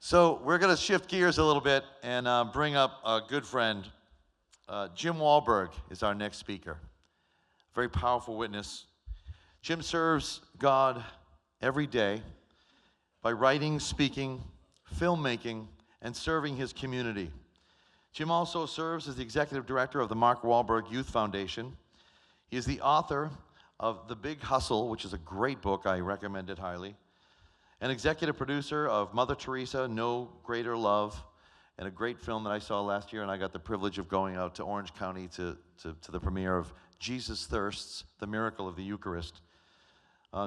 So we're going to shift gears a little bit and bring up a good friend. Jim Wahlberg is our next speaker. Very powerful witness. Jim serves God every day by writing, speaking, filmmaking, and serving his community. Jim also serves as the executive director of the Mark Wahlberg Youth Foundation. He is the author of The Big Hustle, which is a great book. I recommend it highly. An executive producer of Mother Teresa, No Greater Love, and a great film that I saw last year, and I got the privilege of going out to Orange County to the premiere of Jesus Thirsts, The Miracle of the Eucharist.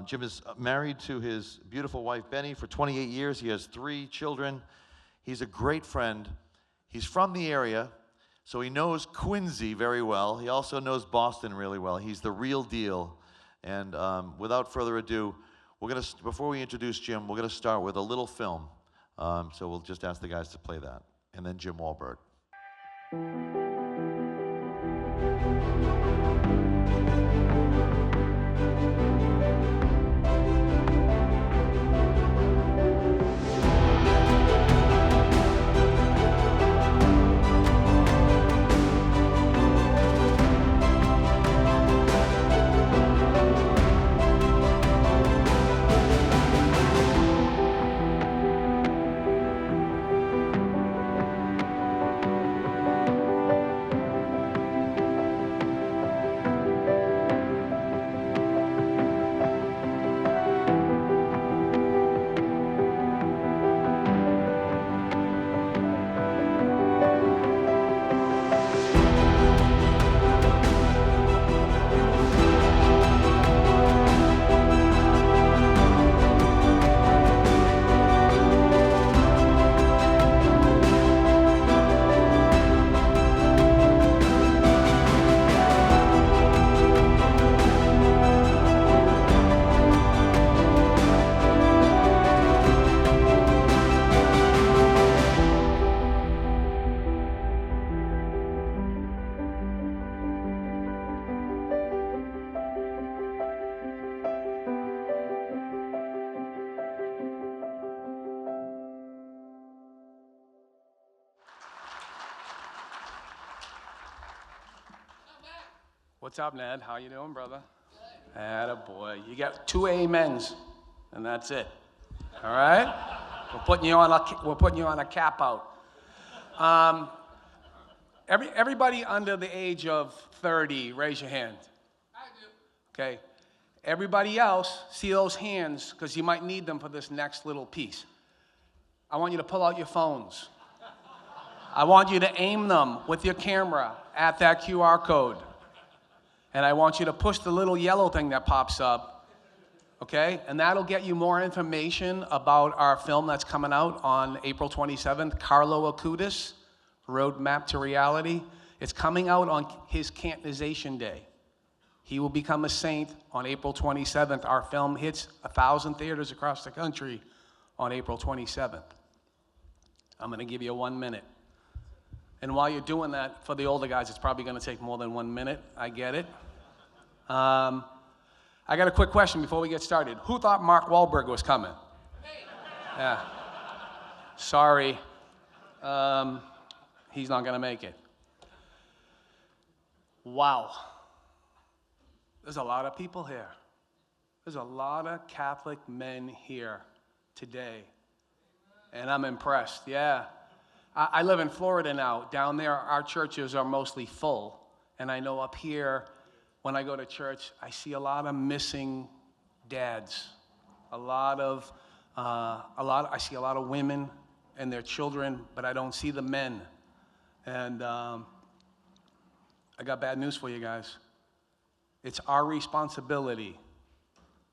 Jim is married to his beautiful wife, Benny, for 28 years. He has 3 children. He's a great friend. He's from the area, so he knows Quincy very well. He also knows Boston really well. He's the real deal. And without further ado, before we introduce Jim, we're going to start with a little film. So we'll just ask the guys to play that. And then Jim Wahlberg. What's up, Ned? How you doing, brother? Attaboy. You got 2 amens, and that's it. All right? We're putting you on a cap out. Everybody under the age of 30, raise your hand. I do. Okay. Everybody else, see those hands, because you might need them for this next little piece. I want you to pull out your phones. I want you to aim them with your camera at that QR code. And I want you to push the little yellow thing that pops up, okay? And that'll get you more information about our film that's coming out on April 27th, Carlo Acutis, Roadmap to Reality. It's coming out on his canonization day. He will become a saint on April 27th. Our film hits 1,000 theaters across the country on April 27th. I'm gonna give you 1 minute. And while you're doing that, for the older guys, it's probably gonna take more than 1 minute. I get it. I got a quick question before we get started. Who thought Mark Wahlberg was coming? Yeah. Sorry. He's not gonna make it. Wow. There's a lot of people here. There's a lot of Catholic men here today. And I'm impressed, yeah. I live in Florida now. Down there, our churches are mostly full. And I know up here, when I go to church, I see a lot of missing dads. I see a lot of women and their children, but I don't see the men. And I got bad news for you guys. It's our responsibility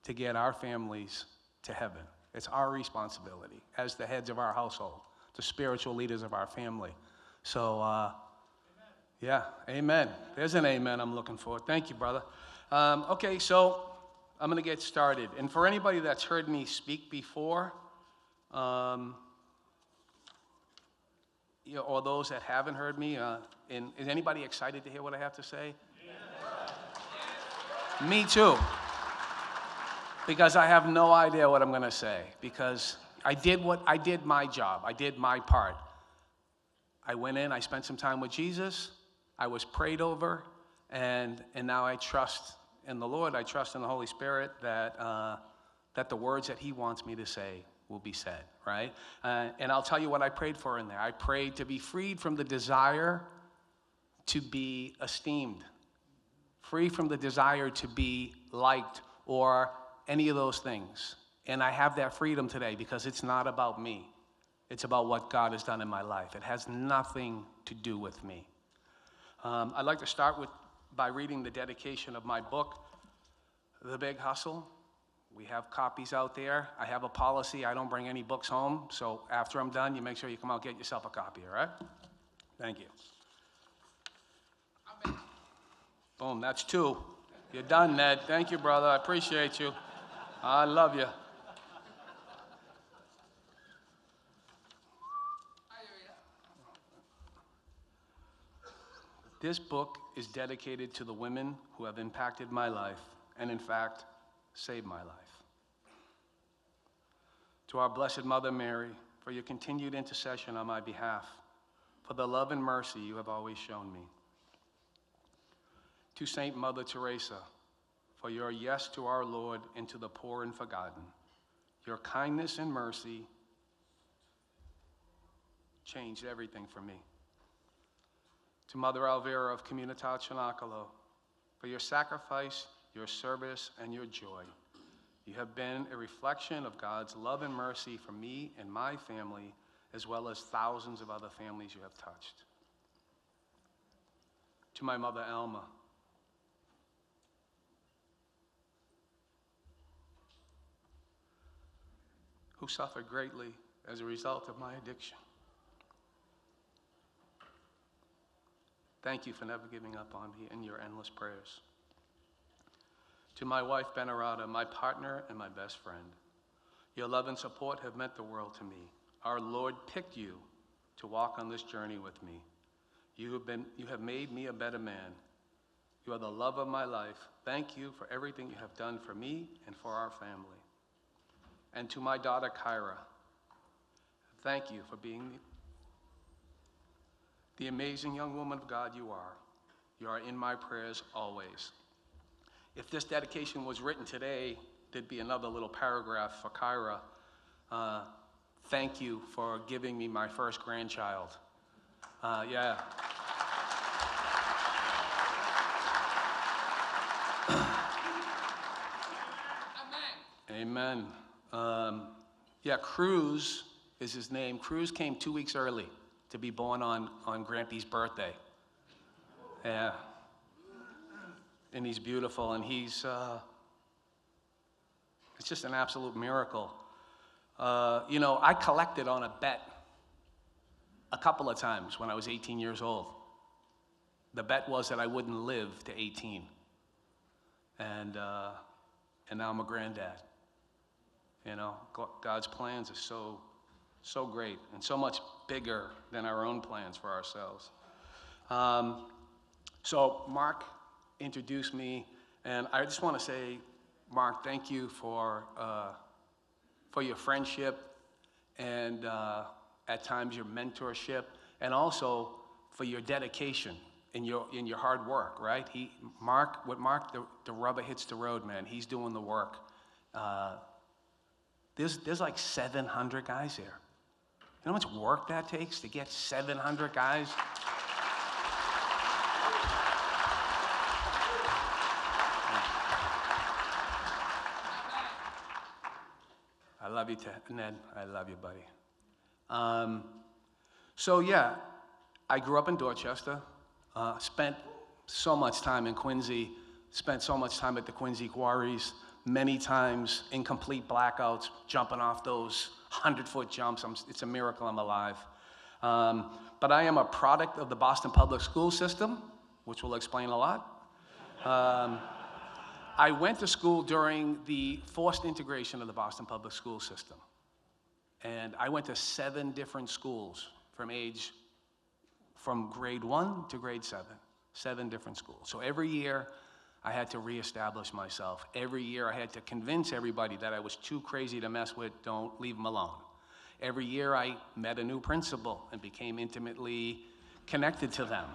to get our families to heaven. It's our responsibility as the heads of our household, the spiritual leaders of our family. So, yeah, amen. There's an amen I'm looking for. Thank you, brother. Okay, so I'm going to get started. And for anybody that's heard me speak before, or those that haven't heard me, is anybody excited to hear what I have to say? Me too. Because I have no idea what I'm going to say. Because I did my job. I did my part. I went in, I spent some time with Jesus, I was prayed over, and now I trust in the Lord, I trust in the Holy Spirit that the words that he wants me to say will be said, right? And I'll tell you what I prayed for in there. I prayed to be freed from the desire to be esteemed, free from the desire to be liked or any of those things. And I have that freedom today because it's not about me. It's about what God has done in my life. It has nothing to do with me. I'd like to start by reading the dedication of my book, The Big Hustle. We have copies out there. I have a policy. I don't bring any books home. So after I'm done, you make sure you come out and get yourself a copy, all right? Thank you. Boom, that's 2. You're done, Ned. Thank you, brother. I appreciate you. I love you. This book is dedicated to the women who have impacted my life and, in fact, saved my life. To our Blessed Mother Mary, for your continued intercession on my behalf, for the love and mercy you have always shown me. To Saint Mother Teresa, for your yes to our Lord and to the poor and forgotten. Your kindness and mercy changed everything for me. To Mother Alvera of Comunidad Chanacalo, for your sacrifice, your service, and your joy. You have been a reflection of God's love and mercy for me and my family, as well as thousands of other families you have touched. To my mother Alma, who suffered greatly as a result of my addiction. Thank you for never giving up on me in your endless prayers. To my wife, Benerata, my partner and my best friend, your love and support have meant the world to me. Our Lord picked you to walk on this journey with me. You have made me a better man. You are the love of my life. Thank you for everything you have done for me and for our family. And to my daughter, Kyra, thank you for being the amazing young woman of God you are. You are in my prayers always. If this dedication was written today, there'd be another little paragraph for Kyra. Thank you for giving me my first grandchild. Yeah. Amen. Yeah, Cruz is his name. Cruz came 2 weeks early to be born on Grampy's birthday. Yeah. And he's beautiful, and it's just an absolute miracle. I collected on a bet a couple of times when I was 18 years old. The bet was that I wouldn't live to 18. And now I'm a granddad. God's plans are so great and so much bigger than our own plans for ourselves. So Mark introduced me, and I just want to say, Mark, thank you for your friendship and at times your mentorship, and also for your dedication in your hard work. Right? Mark, the rubber hits the road, man. He's doing the work. There's like 700 guys here. You know how much work that takes to get 700 guys? I love you, Ned. I love you, buddy. So yeah, I grew up in Dorchester, spent so much time in Quincy, spent so much time at the Quincy Quarries, many times in complete blackouts, jumping off those 100-foot jumps. It's a miracle I'm alive. But I am a product of the Boston Public School system, which will explain a lot. I went to school during the forced integration of the Boston Public School system. And I went to 7 different schools from grade 1 to grade 7, 7 different schools. So every year, I had to reestablish myself. Every year, I had to convince everybody that I was too crazy to mess with. Don't leave them alone. Every year I met a new principal and became intimately connected to them.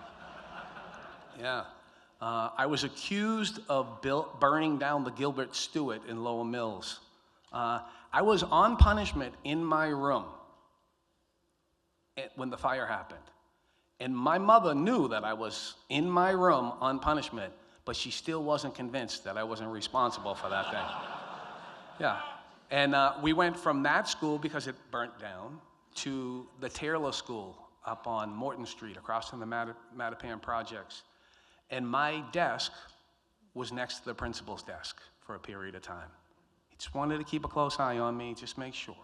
Yeah. I was accused of burning down the Gilbert Stewart in Lowell Mills. I was on punishment in my room when the fire happened. And my mother knew that I was in my room on punishment, but she still wasn't convinced that I wasn't responsible for that thing. Yeah. And we went from that school, because it burnt down, to the Taylor School up on Morton Street, across from the Mattapan Projects. And my desk was next to the principal's desk for a period of time. He just wanted to keep a close eye on me, just make sure.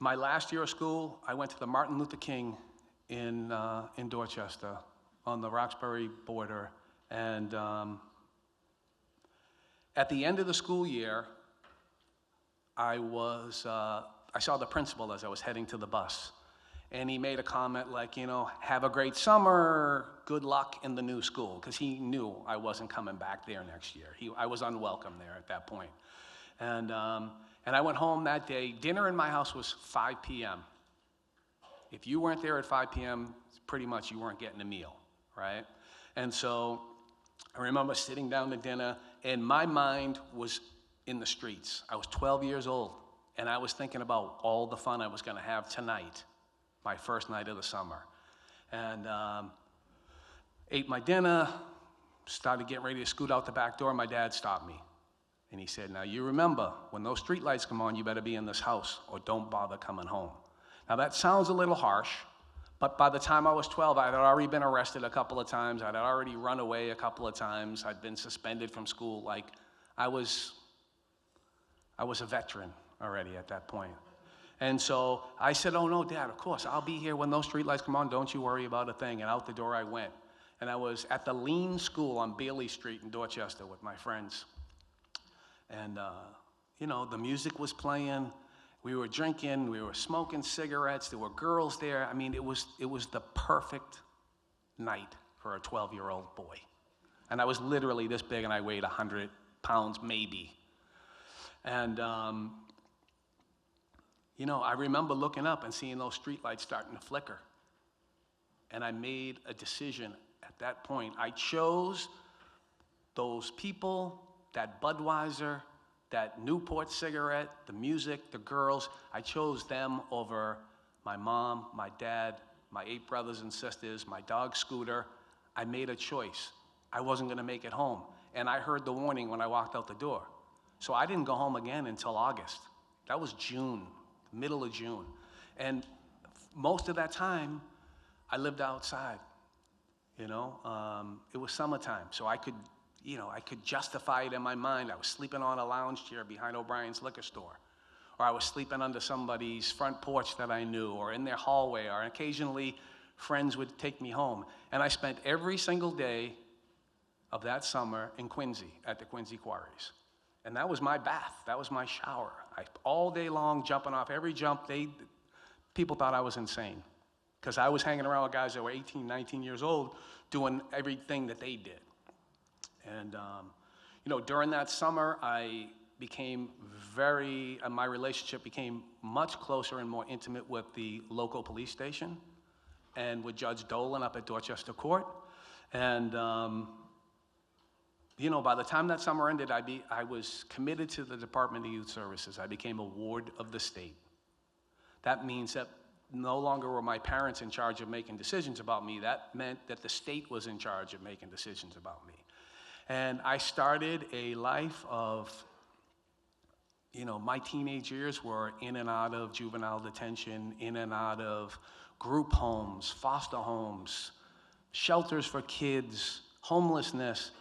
My last year of school, I went to the Martin Luther King in Dorchester on the Roxbury border. And at the end of the school year, I saw the principal as I was heading to the bus. And he made a comment like, you know, have a great summer, good luck in the new school, because he knew I wasn't coming back there next year. I was unwelcome there at that point. And I went home that day. Dinner in my house was 5 p.m. If you weren't there at 5 p.m., pretty much you weren't getting a meal, right? And so I remember sitting down to dinner, and my mind was in the streets. I was 12 years old, and I was thinking about all the fun I was going to have tonight, my first night of the summer. And ate my dinner, started getting ready to scoot out the back door, and my dad stopped me. And he said, now you remember, when those street lights come on, you better be in this house or don't bother coming home. Now that sounds a little harsh, but by the time I was 12, I had already been arrested a couple of times. I'd already run away a couple of times. I'd been suspended from school. Like, I was a veteran already at that point. And so I said, oh no, Dad, of course, I'll be here when those street lights come on. Don't you worry about a thing. And out the door I went. And I was at the Lean School on Bailey Street in Dorchester with my friends. And, you know, the music was playing, we were drinking, we were smoking cigarettes, there were girls there. I mean, it was the perfect night for a 12-year-old boy. And I was literally this big, and I weighed 100 pounds maybe. And, you know, I remember looking up and seeing those streetlights starting to flicker. And I made a decision at that point. I chose those people, that Budweiser, that Newport cigarette, the music, the girls. I chose them over my mom, my dad, my 8 brothers and sisters, my dog Scooter. I made a choice. I wasn't gonna make it home. And I heard the warning when I walked out the door. So I didn't go home again until August. That was June, middle of June. And most of that time, I lived outside, you know? It was summertime, so I could justify it in my mind. I was sleeping on a lounge chair behind O'Brien's liquor store, or I was sleeping under somebody's front porch that I knew, or in their hallway, or occasionally friends would take me home. And I spent every single day of that summer in Quincy, at the Quincy Quarries. And that was my bath, that was my shower. All day long, jumping off every jump. People thought I was insane, because I was hanging around with guys that were 18, 19 years old, doing everything that they did. And, you know, during that summer, my relationship became much closer and more intimate with the local police station and with Judge Dolan up at Dorchester Court. And, you know, by the time that summer ended, I was committed to the Department of Youth Services. I became a ward of the state. That means that no longer were my parents in charge of making decisions about me. That meant that the state was in charge of making decisions about me. And I started a life of, you know, my teenage years were in and out of juvenile detention, in and out of group homes, foster homes, shelters for kids, homelessness,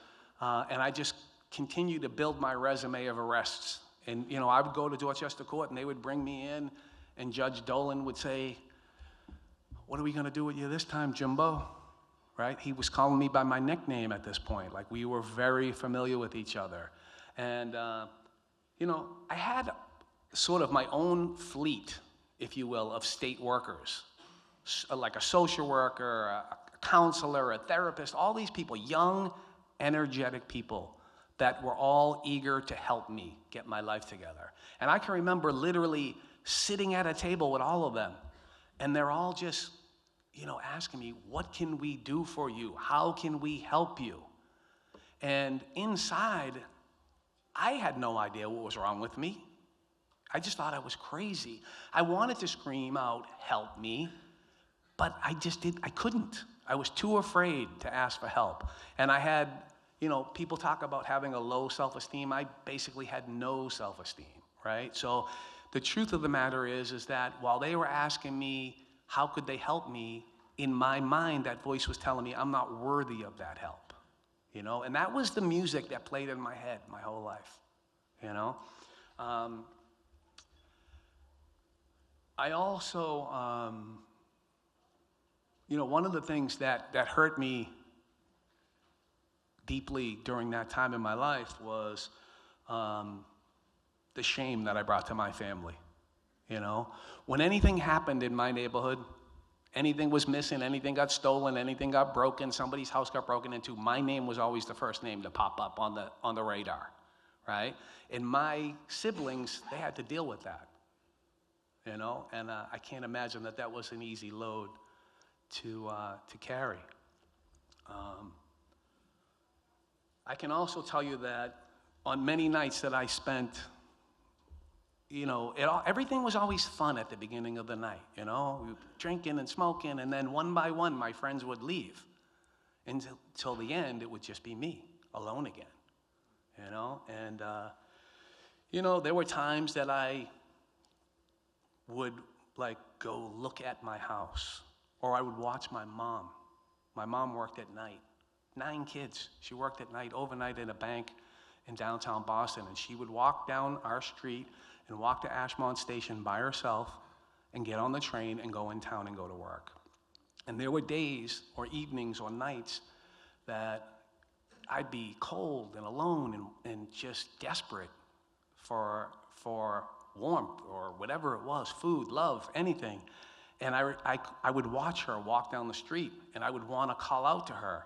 and I just continued to build my resume of arrests. And, you know, I would go to Dorchester Court, and they would bring me in, and Judge Dolan would say, what are we gonna do with you this time, Jimbo? Right? He was calling me by my nickname at this point. Like, we were very familiar with each other. And, you know, I had sort of my own fleet, if you will, of state workers, like a social worker, a counselor, a therapist, all these people, young, energetic people, that were all eager to help me get my life together. And I can remember literally sitting at a table with all of them, and they're all just, asking me, what can we do for you? How can we help you? And inside, I had no idea what was wrong with me. I just thought I was crazy. I wanted to scream out, help me, but I couldn't. I was too afraid to ask for help. And I had, people talk about having a low self-esteem. I basically had no self-esteem, right? So the truth of the matter is that while they were asking me, how could they help me? In my mind, that voice was telling me I'm not worthy of that help, And that was the music that played in my head my whole life, I also, one of the things that hurt me deeply during that time in my life was the shame that I brought to my family. When anything happened in my neighborhood, anything was missing, anything got stolen, anything got broken, somebody's house got broken into, my name was always the first name to pop up on the radar, right? And my siblings, they had to deal with that, and I can't imagine that was an easy load to carry. I can also tell you that on many nights that I spent, everything was always fun at the beginning of the night, we were drinking and smoking, and then one by one, my friends would leave. Until the end, it would just be me, alone again, And, there were times that I would, go look at my house, or I would watch my mom. My mom worked at night. 9 kids. She worked at night, overnight in a bank in downtown Boston, and she would walk down our street and walk to Ashmont Station by herself and get on the train and go in town and go to work. And there were days or evenings or nights that I'd be cold and alone and just desperate for warmth or whatever it was, food, love, anything. And I would watch her walk down the street, and I would want to call out to her,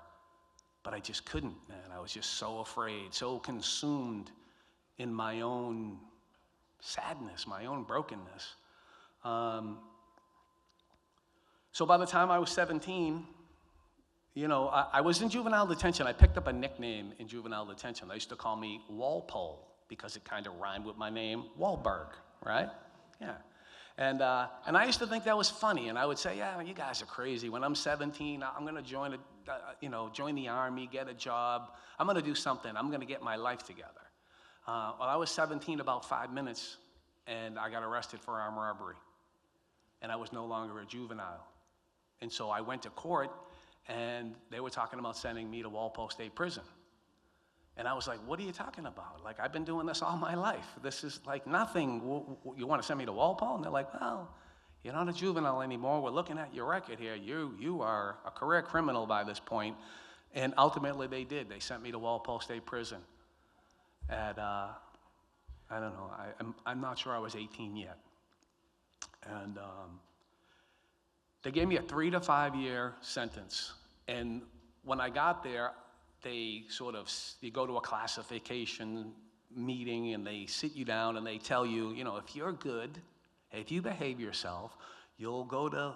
but I just couldn't, man. I was just so afraid, so consumed in my own sadness, my own brokenness. So by the time I was 17, I was in juvenile detention. I picked up a nickname in juvenile detention. They used to call me Walpole because it kind of rhymed with my name, Wahlberg, right? Yeah. And I used to think that was funny, and I would say, yeah, you guys are crazy. When I'm 17, I'm going to join the Army, get a job. I'm going to do something. I'm going to get my life together. Well, I was 17 about 5 minutes, and I got arrested for armed robbery, and I was no longer a juvenile. And so I went to court, and they were talking about sending me to Walpole State Prison. And I was like, what are you talking about? I've been doing this all my life. This is nothing. You want to send me to Walpole? And they're like, well, you're not a juvenile anymore. We're looking at your record here. You are a career criminal by this point. And ultimately they did. They sent me to Walpole State Prison at, I don't know, I'm not sure I was 18 yet. And they gave me a 3 to 5 year sentence. And when I got there, you go to a classification meeting, and they sit you down and they tell you, if you're good, if you behave yourself, you'll go to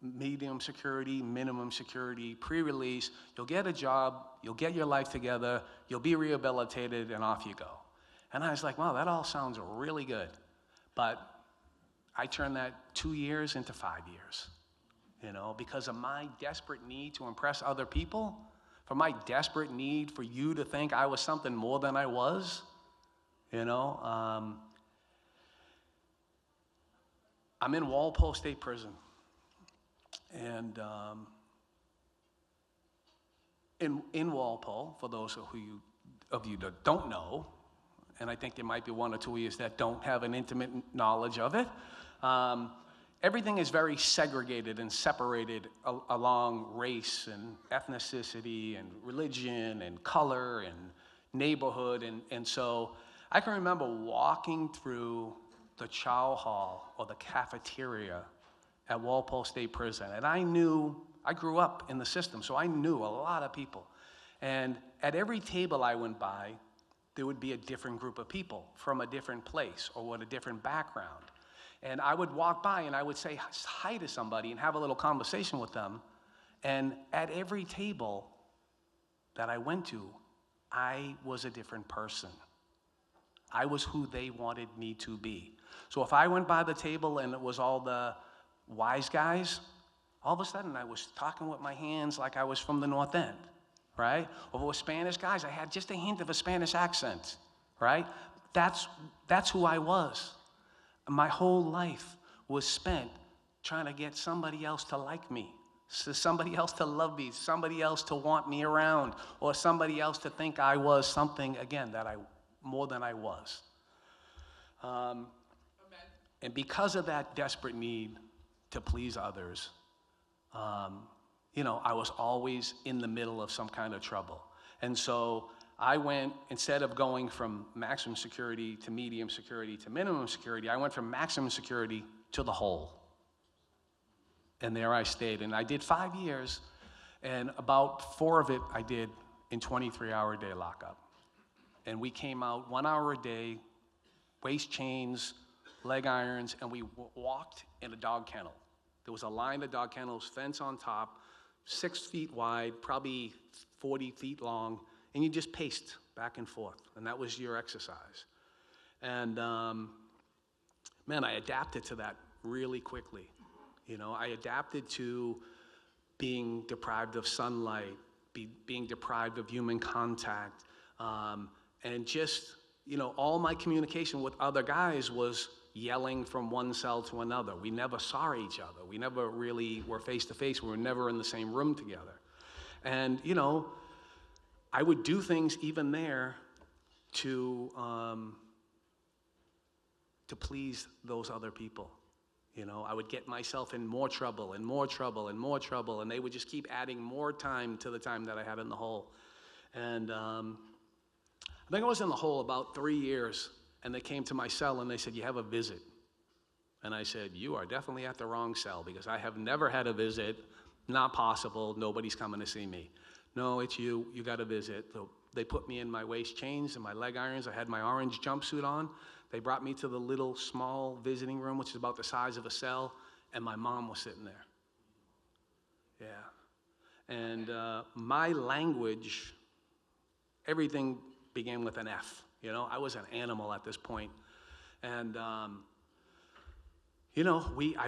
medium security, minimum security, pre-release, you'll get a job, you'll get your life together, you'll be rehabilitated, and off you go. And I was like, wow, that all sounds really good. But I turned that 2 years into 5 years, because of my desperate need to impress other people, for my desperate need for you to think I was something more than I was, I'm in Walpole State Prison, and in Walpole, for those of you that don't know, and I think there might be 1 or 2 of you that don't have an intimate knowledge of it, everything is very segregated and separated along race and ethnicity and religion and color and neighborhood. And so I can remember walking through the chow hall or the cafeteria at Walpole State Prison. And I grew up in the system, so I knew a lot of people. And at every table I went by, there would be a different group of people from a different place or with a different background. And I would walk by and I would say hi to somebody and have a little conversation with them. And at every table that I went to, I was a different person. I was who they wanted me to be. So if I went by the table and it was all the wise guys, all of a sudden I was talking with my hands like I was from the North End, right? Or if it was Spanish guys, I had just a hint of a Spanish accent, right? That's who I was. My whole life was spent trying to get somebody else to like me, somebody else to love me, somebody else to want me around, or somebody else to think I was something, again, that I more than I was. And because of that desperate need to please others, I was always in the middle of some kind of trouble. And so I went, instead of going from maximum security to medium security to minimum security, I went from maximum security to the hole. And there I stayed. And I did 5 years, and about 4 of it I did in 23-hour-a-day lockup. And we came out 1 hour a day, waist chains, leg irons, and we walked in a dog kennel. There was a line of dog kennels, fence on top, 6 feet wide, probably 40 feet long, and you just paced back and forth, and that was your exercise. And man, I adapted to that really quickly. I adapted to being deprived of sunlight, being deprived of human contact, and just, all my communication with other guys was yelling from one cell to another. We never saw each other. We never really were face to face. We were never in the same room together. And, I would do things even there to please those other people. I would get myself in more trouble and more trouble and more trouble, and they would just keep adding more time to the time that I had in the hole. And I think I was in the hole about 3 years, and they came to my cell and they said, "You have a visit." And I said, "You are definitely at the wrong cell, because I have never had a visit. Not possible. Nobody's coming to see me." "No, it's you. You got a visit." So they put me in my waist chains and my leg irons. I had my orange jumpsuit on. They brought me to the little small visiting room, which is about the size of a cell, and my mom was sitting there. Yeah. And my language, everything began with an F. I was an animal at this point. And, I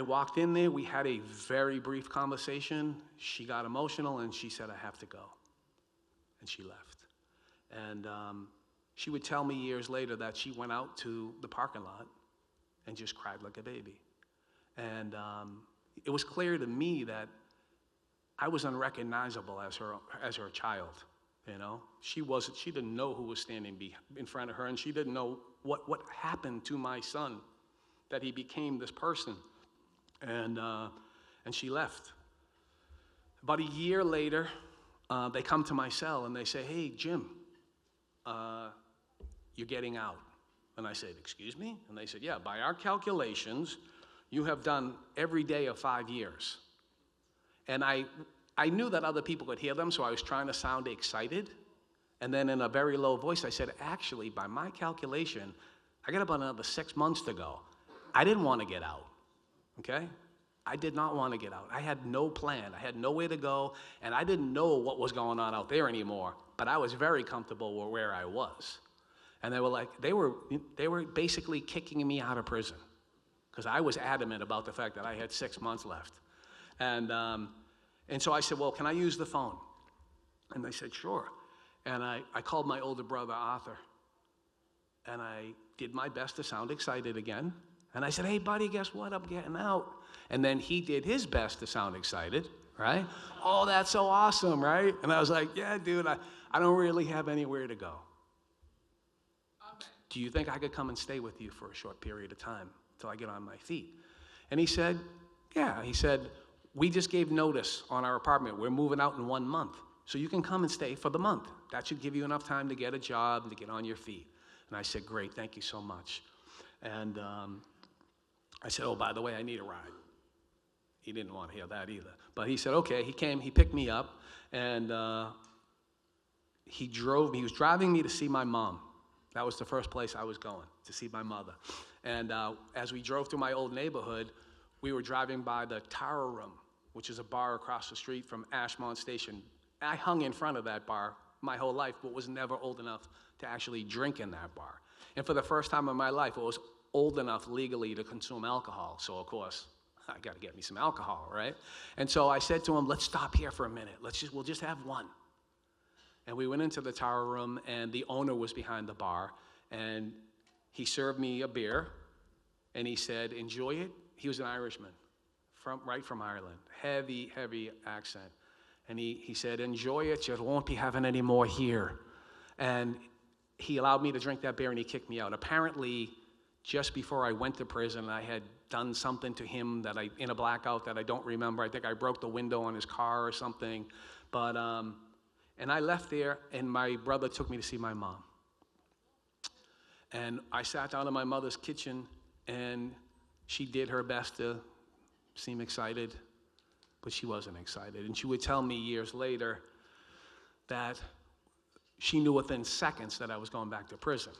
walked in there. We had a very brief conversation. She got emotional, and she said, "I have to go." And she left. And she would tell me years later that she went out to the parking lot and just cried like a baby. And it was clear to me that I was unrecognizable as her child. She didn't know who was standing in front of her, and she didn't know what happened to my son, that he became this person. And she left. About a year later, they come to my cell and they say, "Hey, Jim, you're getting out." And I said, "Excuse me?" And they said, "Yeah, by our calculations, you have done every day of 5 years." And I knew that other people could hear them, so I was trying to sound excited. And then in a very low voice, I said, "Actually, by my calculation, I got about another 6 months to go." I didn't want to get out, okay? I did not want to get out. I had no plan. I had nowhere to go, and I didn't know what was going on out there anymore, but I was very comfortable where I was. And they were basically kicking me out of prison, because I was adamant about the fact that I had 6 months left. And so I said, "Well, can I use the phone?" And they said, "Sure." And I called my older brother, Arthur, and I did my best to sound excited again. And I said, "Hey, buddy, guess what? I'm getting out." And then he did his best to sound excited, right? "Oh, that's so awesome," right? And I was like, "Yeah, dude, I don't really have anywhere to go. Do you think I could come and stay with you for a short period of time until I get on my feet?" And he said, "Yeah." He said, "We just gave notice on our apartment. We're moving out in 1 month. So you can come and stay for the month. That should give you enough time to get a job and to get on your feet." And I said, "Great, thank you so much." And I said, "Oh, by the way, I need a ride." He didn't want to hear that either. But he said, okay. He came, he picked me up, and he was driving me to see my mom. That was the first place I was going, to see my mother. And as we drove through my old neighborhood, we were driving by the Tower Room, which is a bar across the street from Ashmont Station. I hung in front of that bar my whole life, but was never old enough to actually drink in that bar. And for the first time in my life, I was old enough legally to consume alcohol. So of course, I got to get me some alcohol, right? And so I said to him, let's stop here for a minute. We'll just have one. And we went into the Tower Room, and the owner was behind the bar, and he served me a beer, and he said, enjoy it. He was an Irishman, right from Ireland, heavy, heavy accent. And he said, enjoy it, you won't be having any more here. And he allowed me to drink that beer, and he kicked me out. Apparently, just before I went to prison, I had done something to him in a blackout that I don't remember. I think I broke the window on his car or something. But, and I left there, and my brother took me to see my mom. And I sat down in my mother's kitchen, and she did her best to seem excited, but she wasn't excited. And she would tell me years later that she knew within seconds that I was going back to prison.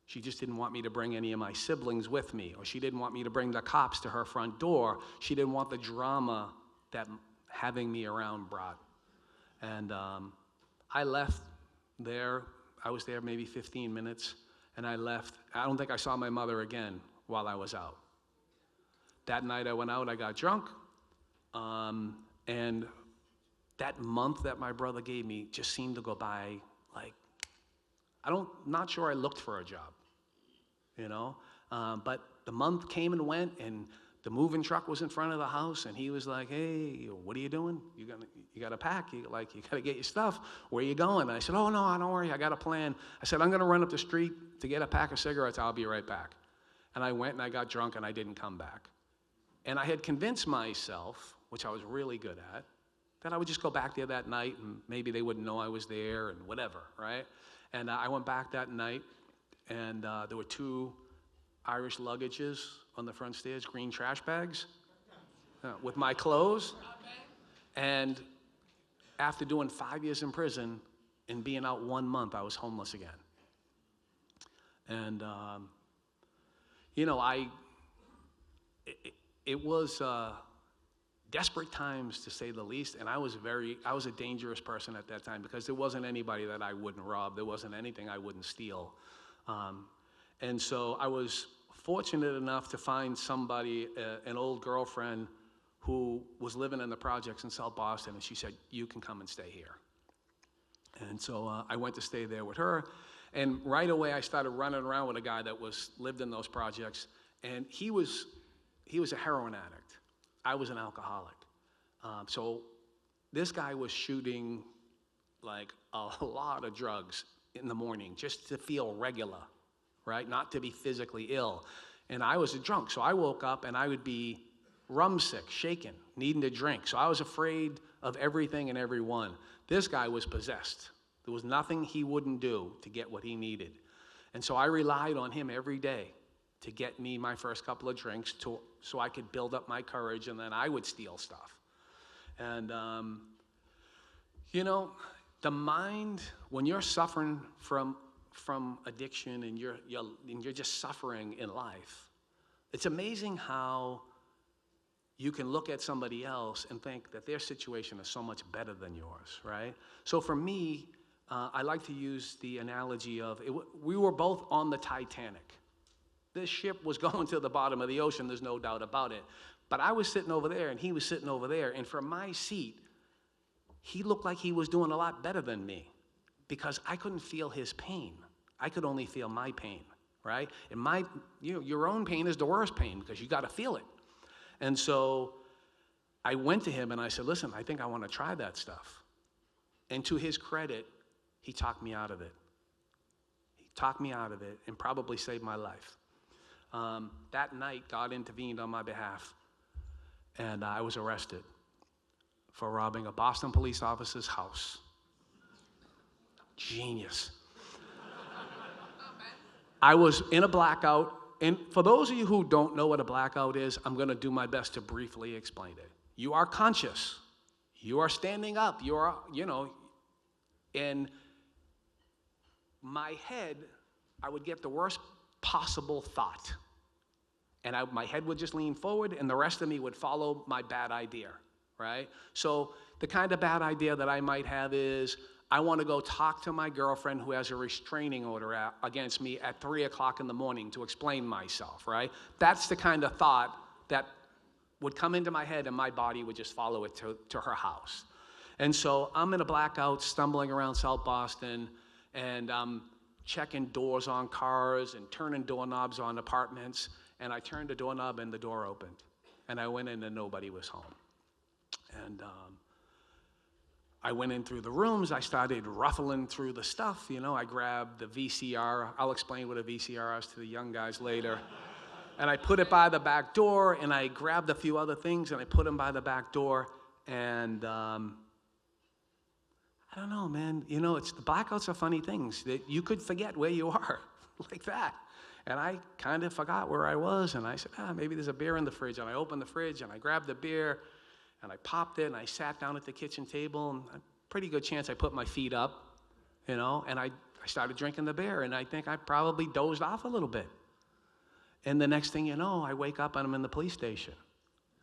She just didn't want me to bring any of my siblings with me, or she didn't want me to bring the cops to her front door. She didn't want the drama that having me around brought. And I left there. I was there maybe 15 minutes, and I left. I don't think I saw my mother again while I was out. That night I went out, I got drunk, and that month that my brother gave me just seemed to go by like, not sure I looked for a job, you know? But the month came and went, and the moving truck was in front of the house, and he was like, hey, what are you doing? You got to pack, you got to get your stuff. Where are you going? And I said, oh, no, don't worry, I got a plan. I said, I'm going to run up the street to get a pack of cigarettes, I'll be right back. And I went and I got drunk, and I didn't come back. And I had convinced myself, which I was really good at, that I would just go back there that night, and maybe they wouldn't know I was there, and whatever, right? And I went back that night, and there were 2 Irish luggages on the front stairs, green trash bags, with my clothes. And after doing 5 years in prison and being out 1 month, I was homeless again. And, you know, it was desperate times, to say the least, and I was a dangerous person at that time, because there wasn't anybody that I wouldn't rob. There wasn't anything I wouldn't steal. And so I was fortunate enough to find somebody, an old girlfriend, who was living in the projects in South Boston, and she said, you can come and stay here. And so I went to stay there with her, and right away I started running around with a guy that lived in those projects, and he was a heroin addict. I was an alcoholic. So this guy was shooting like a lot of drugs in the morning just to feel regular, right? Not to be physically ill. And I was a drunk, so I woke up and I would be rum sick, shaken, needing to drink. So I was afraid of everything and everyone. This guy was possessed. There was nothing he wouldn't do to get what he needed. And so I relied on him every day to get me my first couple of drinks so I could build up my courage, and then I would steal stuff. And, you know, the mind, when you're suffering from addiction and you're just suffering in life, it's amazing how you can look at somebody else and think that their situation is so much better than yours, right? So for me, I like to use the analogy of, we were both on the Titanic. This ship was going to the bottom of the ocean, there's no doubt about it. But I was sitting over there, and he was sitting over there, and from my seat, he looked like he was doing a lot better than me, because I couldn't feel his pain. I could only feel my pain, right? And your own pain is the worst pain, because you got to feel it. And so I went to him and I said, listen, I think I want to try that stuff. And to his credit, he talked me out of it. He talked me out of it and probably saved my life. That night, God intervened on my behalf, and I was arrested for robbing a Boston police officer's house. Genius. I was in a blackout, and for those of you who don't know what a blackout is, I'm going to do my best to briefly explain it. You are conscious. You are standing up. You are, and my head I would get the worst possible thought. And my head would just lean forward, and the rest of me would follow my bad idea, right? So the kind of bad idea that I might have is, I want to go talk to my girlfriend who has a restraining order against me at 3 o'clock in the morning to explain myself, right? That's the kind of thought that would come into my head, and my body would just follow it to her house. And so I'm in a blackout, stumbling around South Boston, and I'm checking doors on cars and turning doorknobs on apartments. And I turned the doorknob, and the door opened. And I went in, and nobody was home. And I went in through the rooms. I started ruffling through the stuff. You know, I grabbed the VCR. I'll explain what a VCR is to the young guys later. And I put it by the back door, and I grabbed a few other things, and I put them by the back door. And I don't know, man. You know, the blackouts are funny things. That you could forget where you are like that. And I kind of forgot where I was, and I said, maybe there's a beer in the fridge. And I opened the fridge, and I grabbed the beer, and I popped it, and I sat down at the kitchen table, and a pretty good chance I put my feet up, you know, and I started drinking the beer, and I think I probably dozed off a little bit. And the next thing you know, I wake up, and I'm in the police station,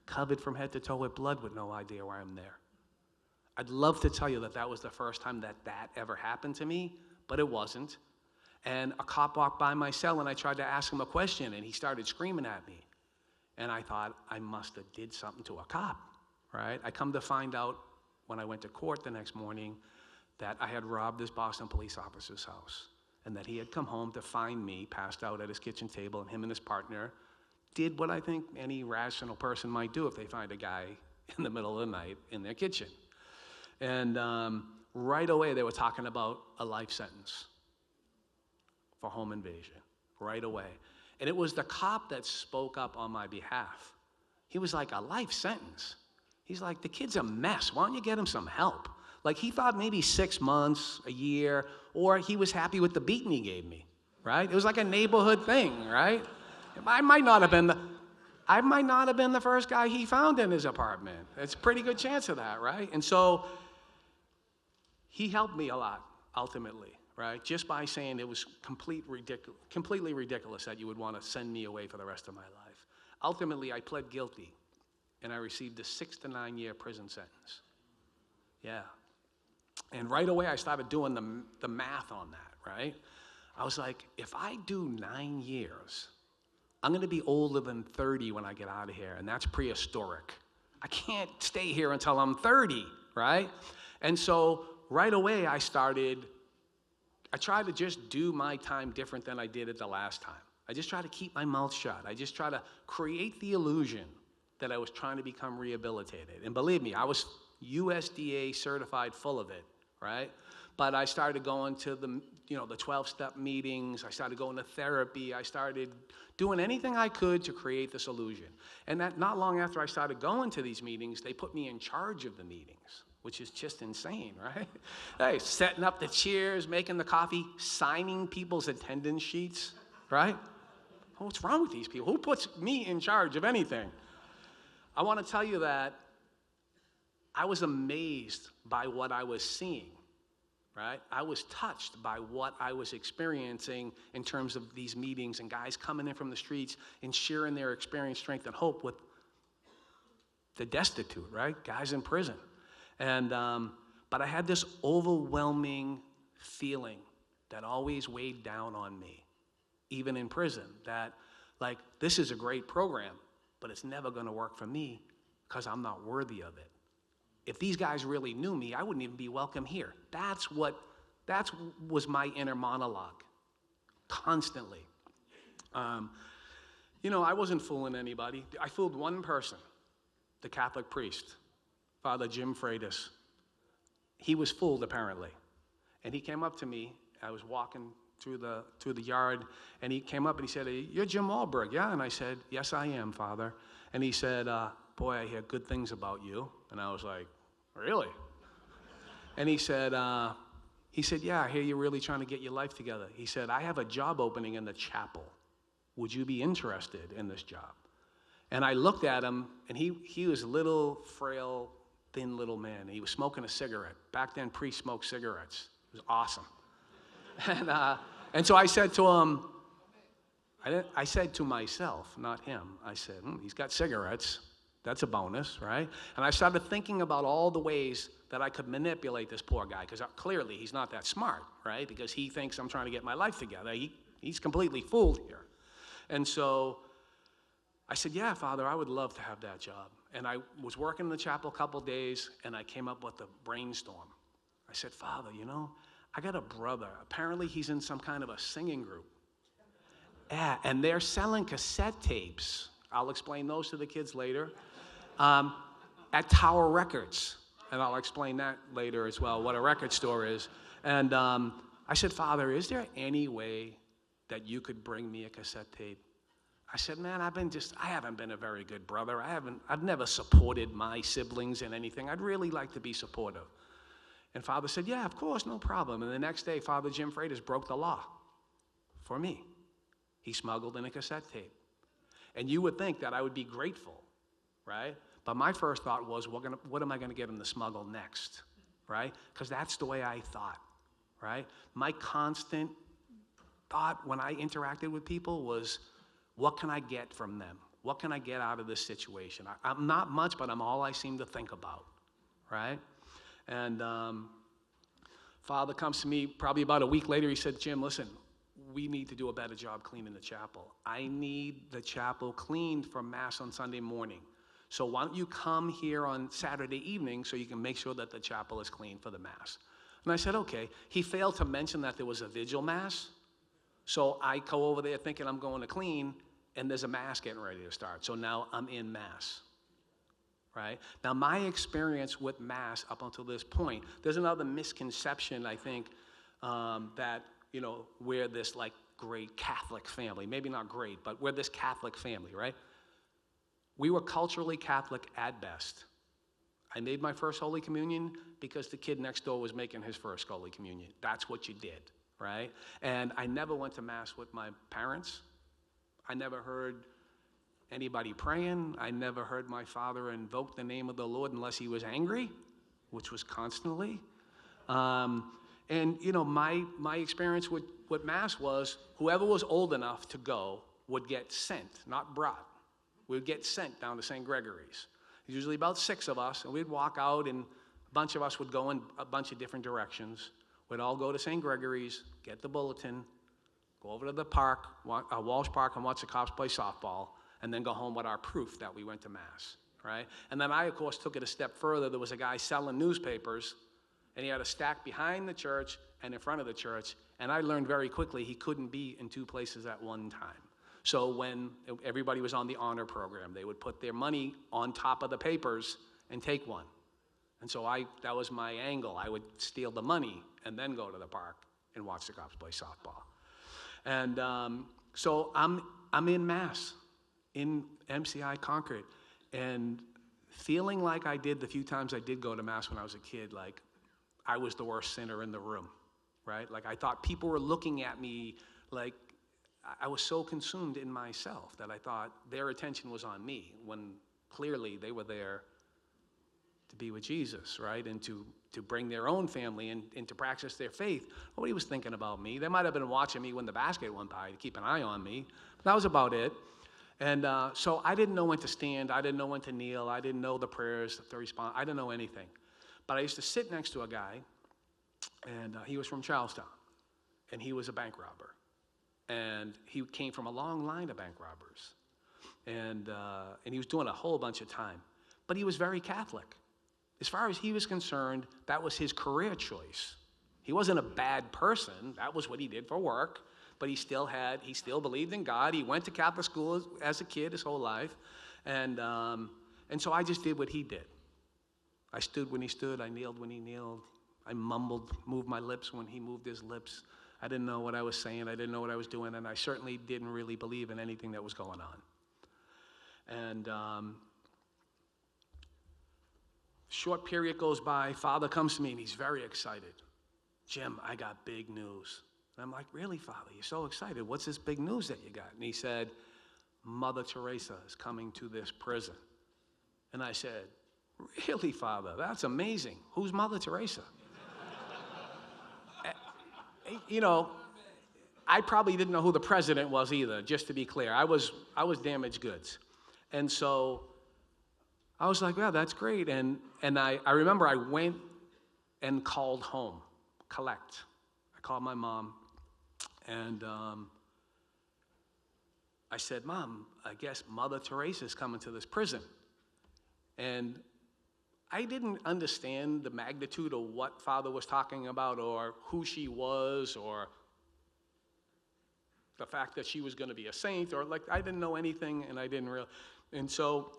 covered from head to toe with blood with no idea why I'm there. I'd love to tell you that was the first time that ever happened to me, but it wasn't. And a cop walked by my cell, and I tried to ask him a question, and he started screaming at me. And I thought, I must have did something to a cop, right? I come to find out when I went to court the next morning that I had robbed this Boston police officer's house, and that he had come home to find me passed out at his kitchen table, and him and his partner did what I think any rational person might do if they find a guy in the middle of the night in their kitchen. And right away, they were talking about a life sentence for home invasion, right away. And it was the cop that spoke up on my behalf. He was like, a life sentence? He's like, the kid's a mess. Why don't you get him some help? Like, he thought maybe 6 months, a year, or he was happy with the beating he gave me, right? It was like a neighborhood thing, right? I might not have been the first guy he found in his apartment. It's a pretty good chance of that, right? And so he helped me a lot, ultimately, right? Just by saying it was completely ridiculous that you would want to send me away for the rest of my life. Ultimately, I pled guilty, and I received a 6 to 9 year prison sentence. Yeah. And right away, I started doing the math on that, right? I was like, if I do 9 years, I'm going to be older than 30 when I get out of here, and that's prehistoric. I can't stay here until I'm 30, right? And so right away, I tried to just do my time different than I did it the last time. I just tried to keep my mouth shut. I just tried to create the illusion that I was trying to become rehabilitated. And believe me, I was USDA certified full of it, right? But I started going to the 12-step meetings. I started going to therapy. I started doing anything I could to create this illusion. And that not long after I started going to these meetings, they put me in charge of the meetings, which is just insane, right? Hey, setting up the chairs, making the coffee, signing people's attendance sheets, right? What's wrong with these people? Who puts me in charge of anything? I want to tell you that I was amazed by what I was seeing, right? I was touched by what I was experiencing in terms of these meetings and guys coming in from the streets and sharing their experience, strength, and hope with the destitute, right? Guys in prison. And but I had this overwhelming feeling that always weighed down on me, even in prison, that like, this is a great program, but it's never going to work for me because I'm not worthy of it. If these guys really knew me, I wouldn't even be welcome here. That was my inner monologue, constantly. I wasn't fooling anybody. I fooled one person, the Catholic priest, Father Jim Freitas. He was fooled, apparently. And he came up to me. I was walking through the yard, and he came up and he said, "You're Jim Wahlberg, yeah?" And I said, "Yes, I am, Father." And he said, "Boy, I hear good things about you." And I was like, "Really?" And he said, "Yeah, I hear you're really trying to get your life together." He said, "I have a job opening in the chapel. Would you be interested in this job?" And I looked at him, and he was a little, frail, thin little man. He was smoking a cigarette. Back then, priests smoked cigarettes. It was awesome. And And so I said to him, I said to myself, not him, I said, he's got cigarettes. That's a bonus, right? And I started thinking about all the ways that I could manipulate this poor guy, because clearly he's not that smart, right? Because he thinks I'm trying to get my life together. He's completely fooled here. And so I said, yeah, Father, I would love to have that job. And I was working in the chapel a couple days, and I came up with a brainstorm. I said, Father, I got a brother. Apparently he's in some kind of a singing group. Yeah, and they're selling cassette tapes. I'll explain those to the kids later. At Tower Records. And I'll explain that later as well, what a record store is. And I said, Father, is there any way that you could bring me a cassette tape? I said, man, I haven't been a very good brother. I've never supported my siblings in anything. I'd really like to be supportive. And Father said, yeah, of course, no problem. And the next day, Father Jim Freitas broke the law for me. He smuggled in a cassette tape. And you would think that I would be grateful, right? But my first thought was, what am I going to get him to smuggle next, right? Because that's the way I thought, right? My constant thought when I interacted with people was, what can I get from them? What can I get out of this situation? I'm not much, but I'm all I seem to think about, right? And Father comes to me probably about a week later. He said, Jim, listen, we need to do a better job cleaning the chapel. I need the chapel cleaned for Mass on Sunday morning. So why don't you come here on Saturday evening so you can make sure that the chapel is clean for the Mass? And I said, okay. He failed to mention that there was a vigil Mass. So I go over there thinking I'm going to clean, and there's a Mass getting ready to start. So now I'm in Mass, right? Now my experience with Mass up until this point, there's another misconception, I think, that, we're this like great Catholic family. Maybe not great, but we're this Catholic family, right? We were culturally Catholic at best. I made my first Holy Communion because the kid next door was making his first Holy Communion. That's what you did, right? And I never went to Mass with my parents. I never heard anybody praying. I never heard my father invoke the name of the Lord unless he was angry, which was constantly. And my experience with Mass was whoever was old enough to go would get sent, not brought. We would get sent down to St. Gregory's. Usually about 6 of us, and we'd walk out, and a bunch of us would go in a bunch of different directions. We'd all go to St. Gregory's, get the bulletin, go over to the park, Walsh Park, and watch the cops play softball, and then go home with our proof that we went to Mass, right? And then I, of course, took it a step further. There was a guy selling newspapers, and he had a stack behind the church and in front of the church, and I learned very quickly he couldn't be in 2 places at one time. So when everybody was on the honor program, they would put their money on top of the papers and take one. And so that was my angle. I would steal the money and then go to the park and watch the cops play softball. And so I'm in Mass in MCI Concord, and feeling like I did the few times I did go to Mass when I was a kid, like I was the worst sinner in the room, right? Like I thought people were looking at me like I was so consumed in myself that I thought their attention was on me when clearly they were there to be with Jesus, right? And to bring their own family and to practice their faith. Nobody was thinking about me. They might have been watching me when the basket went by to keep an eye on me. But that was about it. And so I didn't know when to stand. I didn't know when to kneel. I didn't know the prayers, the response. I didn't know anything. But I used to sit next to a guy, and he was from Charlestown, and he was a bank robber. And he came from a long line of bank robbers. And he was doing a whole bunch of time. But he was very Catholic. As far as he was concerned, that was his career choice. He wasn't a bad person. That was what he did for work. But he still believed in God. He went to Catholic school as a kid his whole life. And so I just did what he did. I stood when he stood. I kneeled when he kneeled. I moved my lips when he moved his lips. I didn't know what I was saying. I didn't know what I was doing. And I certainly didn't really believe in anything that was going on. And short period goes by. Father comes to me, and he's very excited. Jim, I got big news. And I'm like, really, Father? You're so excited. What's this big news that you got? And he said, Mother Teresa is coming to this prison. And I said, really, Father? That's amazing. Who's Mother Teresa? You know, I probably didn't know who the president was either, just to be clear. I was damaged goods. And so I was like, yeah, that's great. And I remember I went and called home, collect. I called my mom, and I said, Mom, I guess Mother Teresa's coming to this prison. And I didn't understand the magnitude of what Father was talking about or who she was or the fact that she was going to be a saint, or like I didn't know anything, and I didn't realize. And so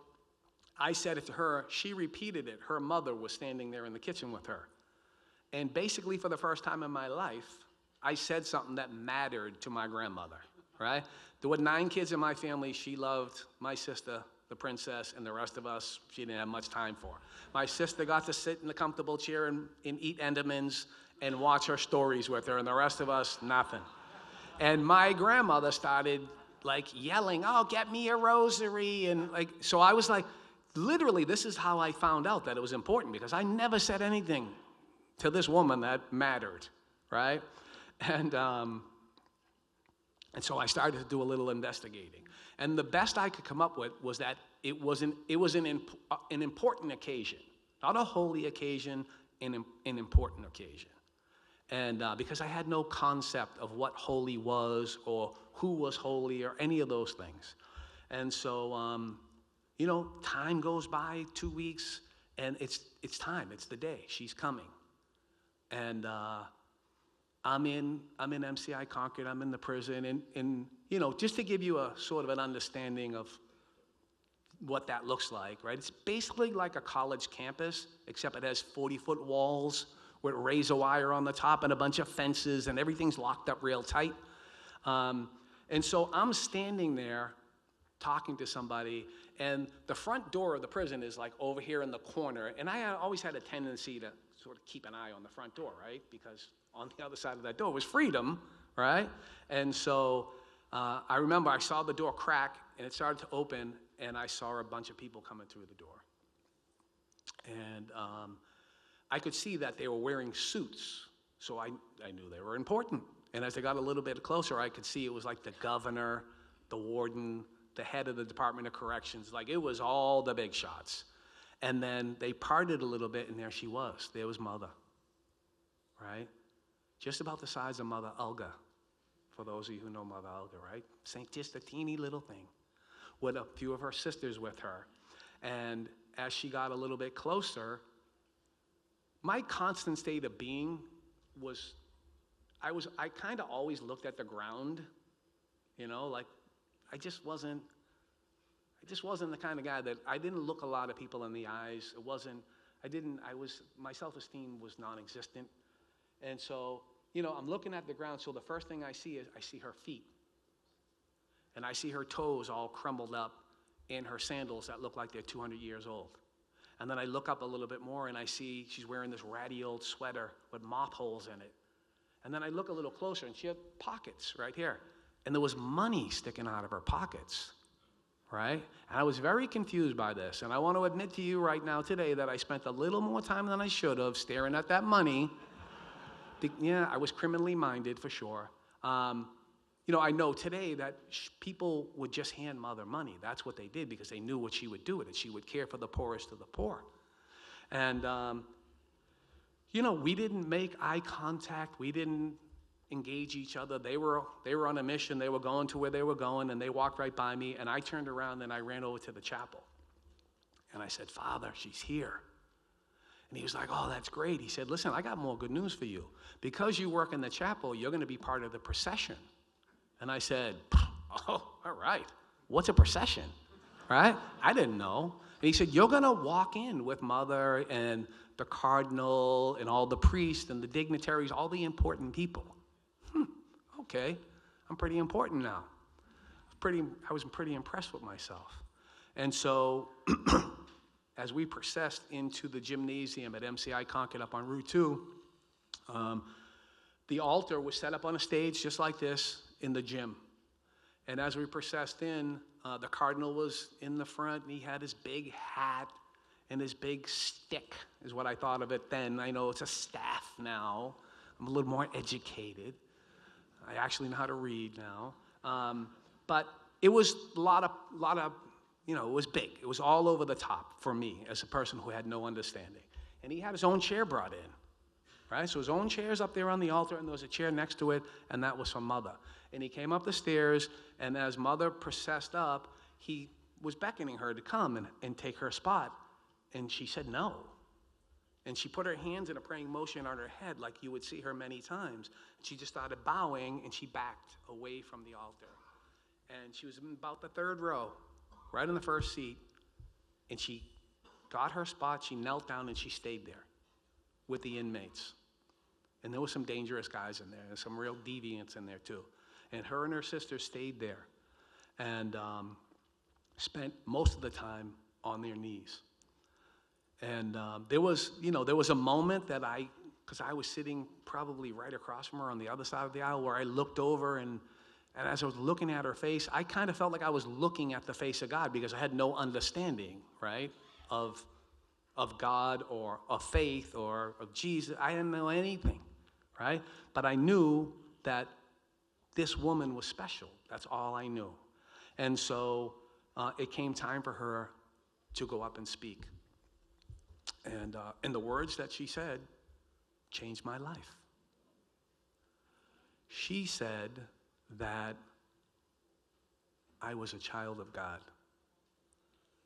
I said it to her. She repeated it. Her mother was standing there in the kitchen with her. And basically for the first time in my life, I said something that mattered to my grandmother, right? There were 9 kids in my family. She loved my sister, the princess, and the rest of us, she didn't have much time for. My sister got to sit in the comfortable chair and eat Endermans and watch her stories with her, and the rest of us, nothing. And my grandmother started like yelling, oh, get me a rosary. And like, so I was like, literally, this is how I found out that it was important, because I never said anything to this woman that mattered, right? And so I started to do a little investigating. And the best I could come up with was that it was an important occasion, not a holy occasion, an important occasion. And because I had no concept of what holy was or who was holy or any of those things. And so, time goes by, 2 weeks, and it's time. It's the day. She's coming. And I'm in MCI Concord. I'm in the prison. And just to give you a sort of an understanding of what that looks like, right? It's basically like a college campus, except it has 40-foot walls with razor wire on the top and a bunch of fences, and everything's locked up real tight. And so I'm standing there talking to somebody, and the front door of the prison is like over here in the corner, and I always had a tendency to sort of keep an eye on the front door, right? Because on the other side of that door was freedom, right? And so I remember I saw the door crack, and it started to open, and I saw a bunch of people coming through the door. And I could see that they were wearing suits, so I knew they were important. And as I got a little bit closer, I could see it was like the governor, the warden, the head of the Department of Corrections. Like, it was all the big shots. And then they parted a little bit, and there she was. There was Mother, right? Just about the size of Mother Olga, for those of you who know Mother Olga, right? Just a teeny little thing, with a few of her sisters with her. And as she got a little bit closer, my constant state of being was, I kind of always looked at the ground, like I just wasn't the kind of guy that, I didn't look a lot of people in the eyes. My self-esteem was non-existent. And so, I'm looking at the ground, so the first thing I see is I see her feet. And I see her toes all crumbled up in her sandals that look like they're 200 years old. And then I look up a little bit more, and I see she's wearing this ratty old sweater with moth holes in it. And then I look a little closer, and she had pockets right here. And there was money sticking out of her pockets, right? And I was very confused by this. And I want to admit to you right now today that I spent a little more time than I should have staring at that money. Yeah, I was criminally minded for sure. I know today that people would just hand Mother money. That's what they did, because they knew what she would do with it. She would care for the poorest of the poor. And, we didn't make eye contact. We didn't engage each other. They were on a mission. They were going to where they were going, and they walked right by me. And I turned around, and I ran over to the chapel. And I said, Father, she's here. And he was like, oh, that's great. He said, listen, I got more good news for you. Because you work in the chapel, you're going to be part of the procession. And I said, oh, all right. What's a procession, right? I didn't know. And he said, you're going to walk in with Mother and the cardinal and all the priests and the dignitaries, all the important people. Okay, I'm pretty important now. I was pretty impressed with myself. And so as we processed into the gymnasium at MCI Concord up on Route 2, the altar was set up on a stage just like this in the gym. And as we processed in, the cardinal was in the front, and he had his big hat and his big stick, is what I thought of it then. I know it's a staff now. I'm a little more educated. I actually know how to read now. But it was a lot of, it was big. It was all over the top for me as a person who had no understanding. And he had his own chair brought in, right? So his own chair's up there on the altar, and there was a chair next to it, and that was for Mother. And he came up the stairs, and as Mother processed up, he was beckoning her to come and take her spot. And she said no. And she put her hands in a praying motion on her head like you would see her many times. She just started bowing, and she backed away from the altar. And she was in about the third row, right in the first seat. And she got her spot, she knelt down, and she stayed there with the inmates. And there were some dangerous guys in there, and some real deviants in there too. And her and her sister stayed there and spent most of the time on their knees. And there was a moment that because I was sitting probably right across from her on the other side of the aisle, where I looked over, and as I was looking at her face, I kind of felt like I was looking at the face of God, because I had no understanding, right, of God or of faith or of Jesus. I didn't know anything, right? But I knew that this woman was special. That's all I knew. And so it came time for her to go up and speak. And the words that she said changed my life. She said that I was a child of God.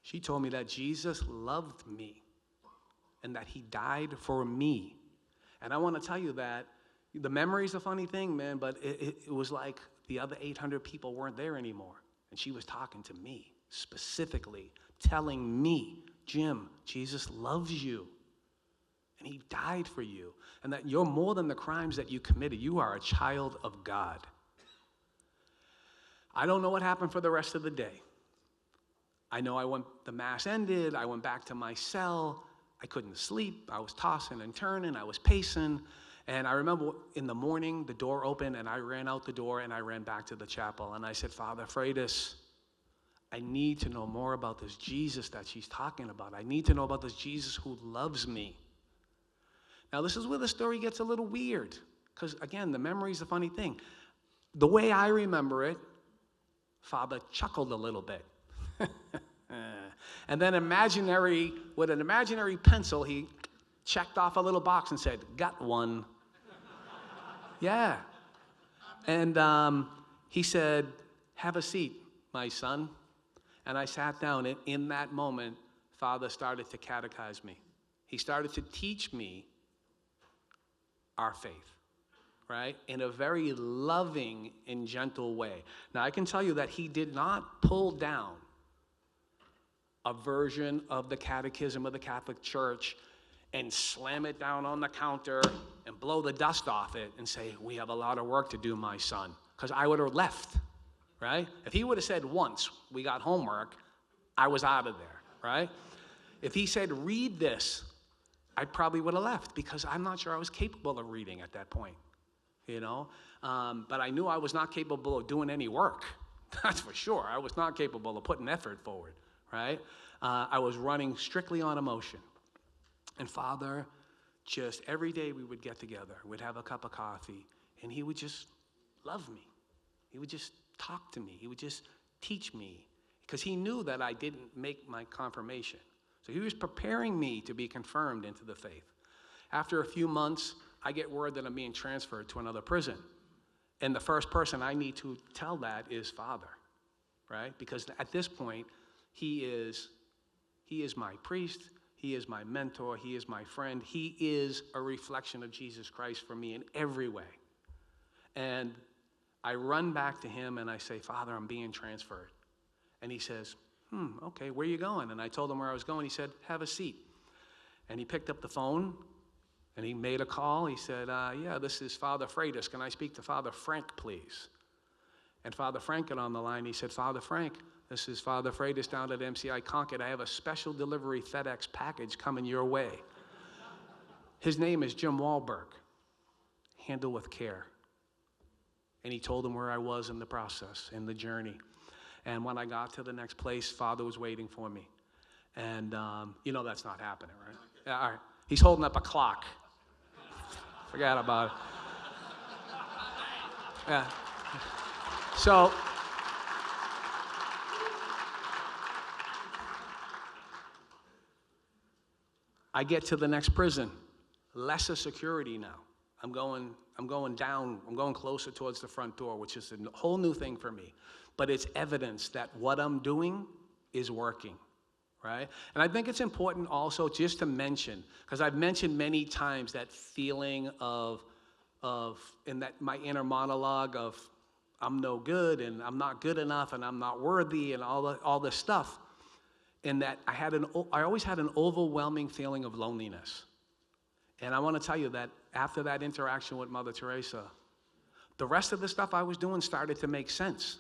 She told me that Jesus loved me and that he died for me. And I want to tell you that the memory's a funny thing, man, but it was like the other 800 people weren't there anymore. And she was talking to me specifically, telling me, Jim, Jesus loves you. And he died for you. And that you're more than the crimes that you committed. You are a child of God. I don't know what happened for the rest of the day. I know the mass ended, I went back to my cell, I couldn't sleep, I was tossing and turning, I was pacing, and I remember in the morning, the door opened, and I ran out the door, and I ran back to the chapel, and I said, Father Freitas, I need to know more about this Jesus that she's talking about. I need to know about this Jesus who loves me. Now, this is where the story gets a little weird, because, again, the memory's a funny thing. The way I remember it, Father chuckled a little bit. And then with an imaginary pencil, he checked off a little box and said, got one. Yeah. And he said, have a seat, my son. And I sat down, and in that moment, Father started to catechize me. He started to teach me our faith, right? In a very loving and gentle way. Now, I can tell you that he did not pull down a version of the Catechism of the Catholic Church and slam it down on the counter and blow the dust off it and say, we have a lot of work to do, my son. Because I would have left, right? If he would have said once, we got homework, I was out of there, right? If he said, read this, I probably would have left, because I'm not sure I was capable of reading at that point, But I knew I was not capable of doing any work. That's for sure. I was not capable of putting effort forward, right? I was running strictly on emotion. And Father, just every day we would get together, we'd have a cup of coffee, and he would just love me. He would just talk to me. He would just teach me, because he knew that I didn't make my confirmation. So he was preparing me to be confirmed into the faith. After a few months, I get word that I'm being transferred to another prison. And the first person I need to tell that is Father, right? Because at this point, he is my priest, he is my mentor, he is my friend, he is a reflection of Jesus Christ for me in every way. And I run back to him and I say, Father, I'm being transferred. And he says, okay, where are you going? And I told him where I was going. He said, have a seat. And he picked up the phone and he made a call. He said, yeah, this is Father Freitas. Can I speak to Father Frank, please? And Father Frank got on the line. He said, Father Frank, this is Father Freitas down at MCI Concord. I have a special delivery FedEx package coming your way. His name is Jim Wahlberg. Handle with care. And he told him where I was in the process, in the journey. And when I got to the next place, Father was waiting for me. And that's not happening, right? Yeah, all right. He's holding up a clock. Forgot about it. Yeah. So I get to the next prison, lesser security now. I'm going down, I'm going closer towards the front door, which is a whole new thing for me. But it's evidence that what I'm doing is working, right? And I think it's important also just to mention, because I've mentioned many times that feeling of in that my inner monologue of I'm no good and I'm not good enough and I'm not worthy and all this stuff. And that I always had an overwhelming feeling of loneliness. And I want to tell you that after that interaction with Mother Teresa, the rest of the stuff I was doing started to make sense.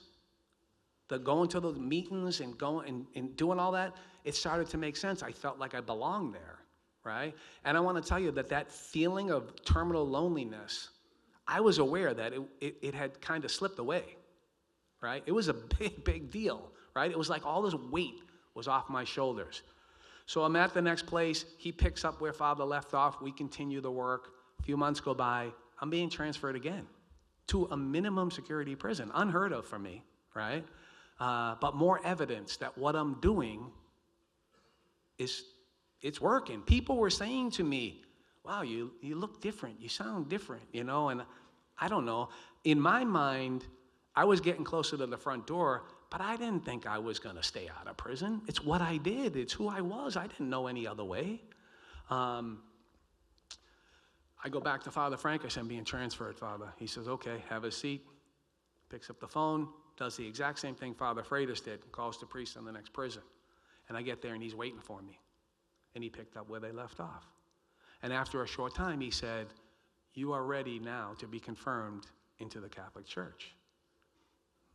The going to those meetings and going and doing all that, it started to make sense. I felt like I belonged there, right? And I want to tell you that that feeling of terminal loneliness, I was aware that it had kind of slipped away, right? It was a big, big deal, right? It was like all this weight was off my shoulders. So I'm at the next place. He picks up where Father left off. We continue the work. A few months go by. I'm being transferred again to a minimum security prison. Unheard of for me, right? But more evidence that what I'm doing it's working. People were saying to me, wow, you look different. You sound different, you know? And I don't know. In my mind, I was getting closer to the front door, but I didn't think I was going to stay out of prison. It's what I did. It's who I was. I didn't know any other way. I go back to Father Frank. I said, I'm being transferred, Father. He says, okay, have a seat. Picks up the phone, does the exact same thing Father Freitas did, calls the priest in the next prison. And I get there, and he's waiting for me. And he picked up where they left off. And after a short time, he said, you are ready now to be confirmed into the Catholic Church.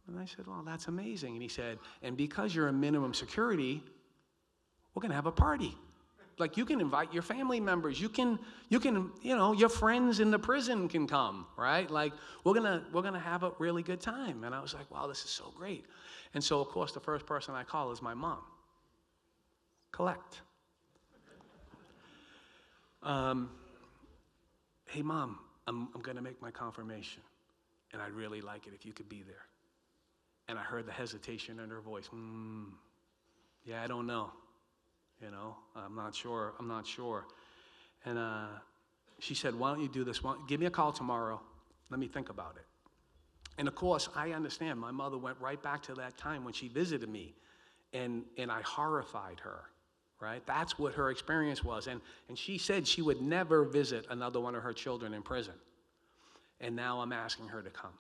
And I said, well, that's amazing. And he said, and because you're a minimum security, we're going to have a party. Like, you can invite your family members. You can, your friends in the prison can come, right? Like, we're gonna have a really good time. And I was like, wow, this is so great. And so, of course, the first person I call is my mom. Collect. Hey, Mom, I'm gonna make my confirmation, and I'd really like it if you could be there. And I heard the hesitation in her voice. Yeah, I don't know. I'm not sure. And she said, why don't you do this? Give me a call tomorrow. Let me think about it. And of course, I understand. My mother went right back to that time when she visited me, and I horrified her, right? That's what her experience was. And she said she would never visit another one of her children in prison. And now I'm asking her to come.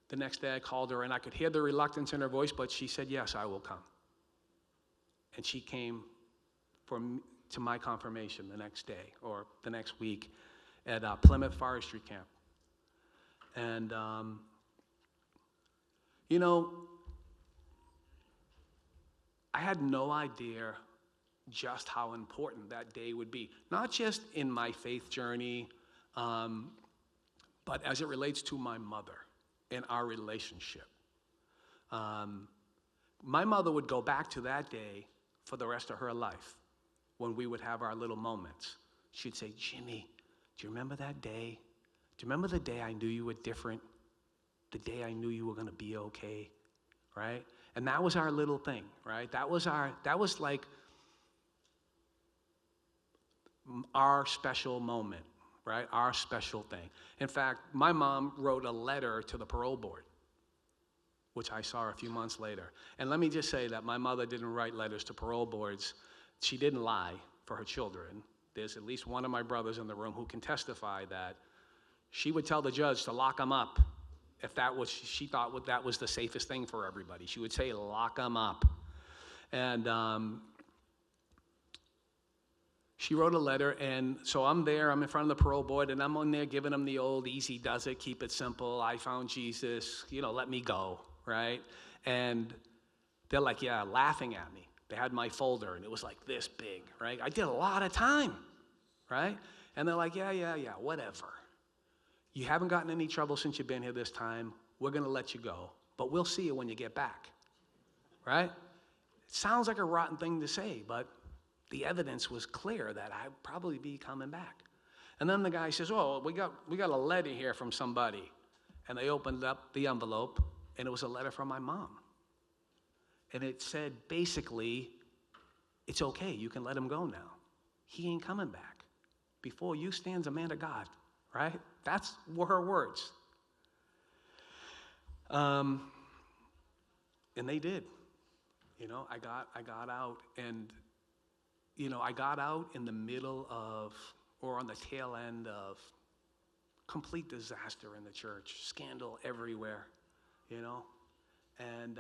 The next day I called her, and I could hear the reluctance in her voice, but she said, yes, I will come. And she came to my confirmation the next day or the next week at Plymouth Forestry Camp. And, I had no idea just how important that day would be. Not just in my faith journey, but as it relates to my mother and our relationship. My mother would go back to that day for the rest of her life when we would have our little moments. She'd say, Jimmy, do you remember that day? Do you remember the day I knew you were different? The day I knew you were going to be okay, right? And that was our little thing, right? That was like our special moment, right? Our special thing. In fact, my mom wrote a letter to the parole board, which I saw a few months later. And let me just say that my mother didn't write letters to parole boards. She didn't lie for her children. There's at least one of my brothers in the room who can testify that she would tell the judge to lock them up if she thought that was the safest thing for everybody. She would say, lock them up. And she wrote a letter, and so I'm there, I'm in front of the parole board, and I'm on there giving them the old easy does it, keep it simple, I found Jesus, let me go, right? And they're like, yeah, laughing at me. They had my folder, and it was like this big, right? I did a lot of time, right? And they're like, yeah, whatever. You haven't gotten any trouble since you've been here this time. We're going to let you go, but we'll see you when you get back, right? It sounds like a rotten thing to say, but the evidence was clear that I'd probably be coming back. And then the guy says, oh, we got a letter here from somebody. And I opened up the envelope, and it was a letter from my mom. And it said, basically, it's okay, you can let him go now. He ain't coming back. Before you stands a man of God, right? That's her words. And they did. You know, I got out, and, you know, I got out in the middle of, or on the tail end of, complete disaster in the church, scandal everywhere, you know? And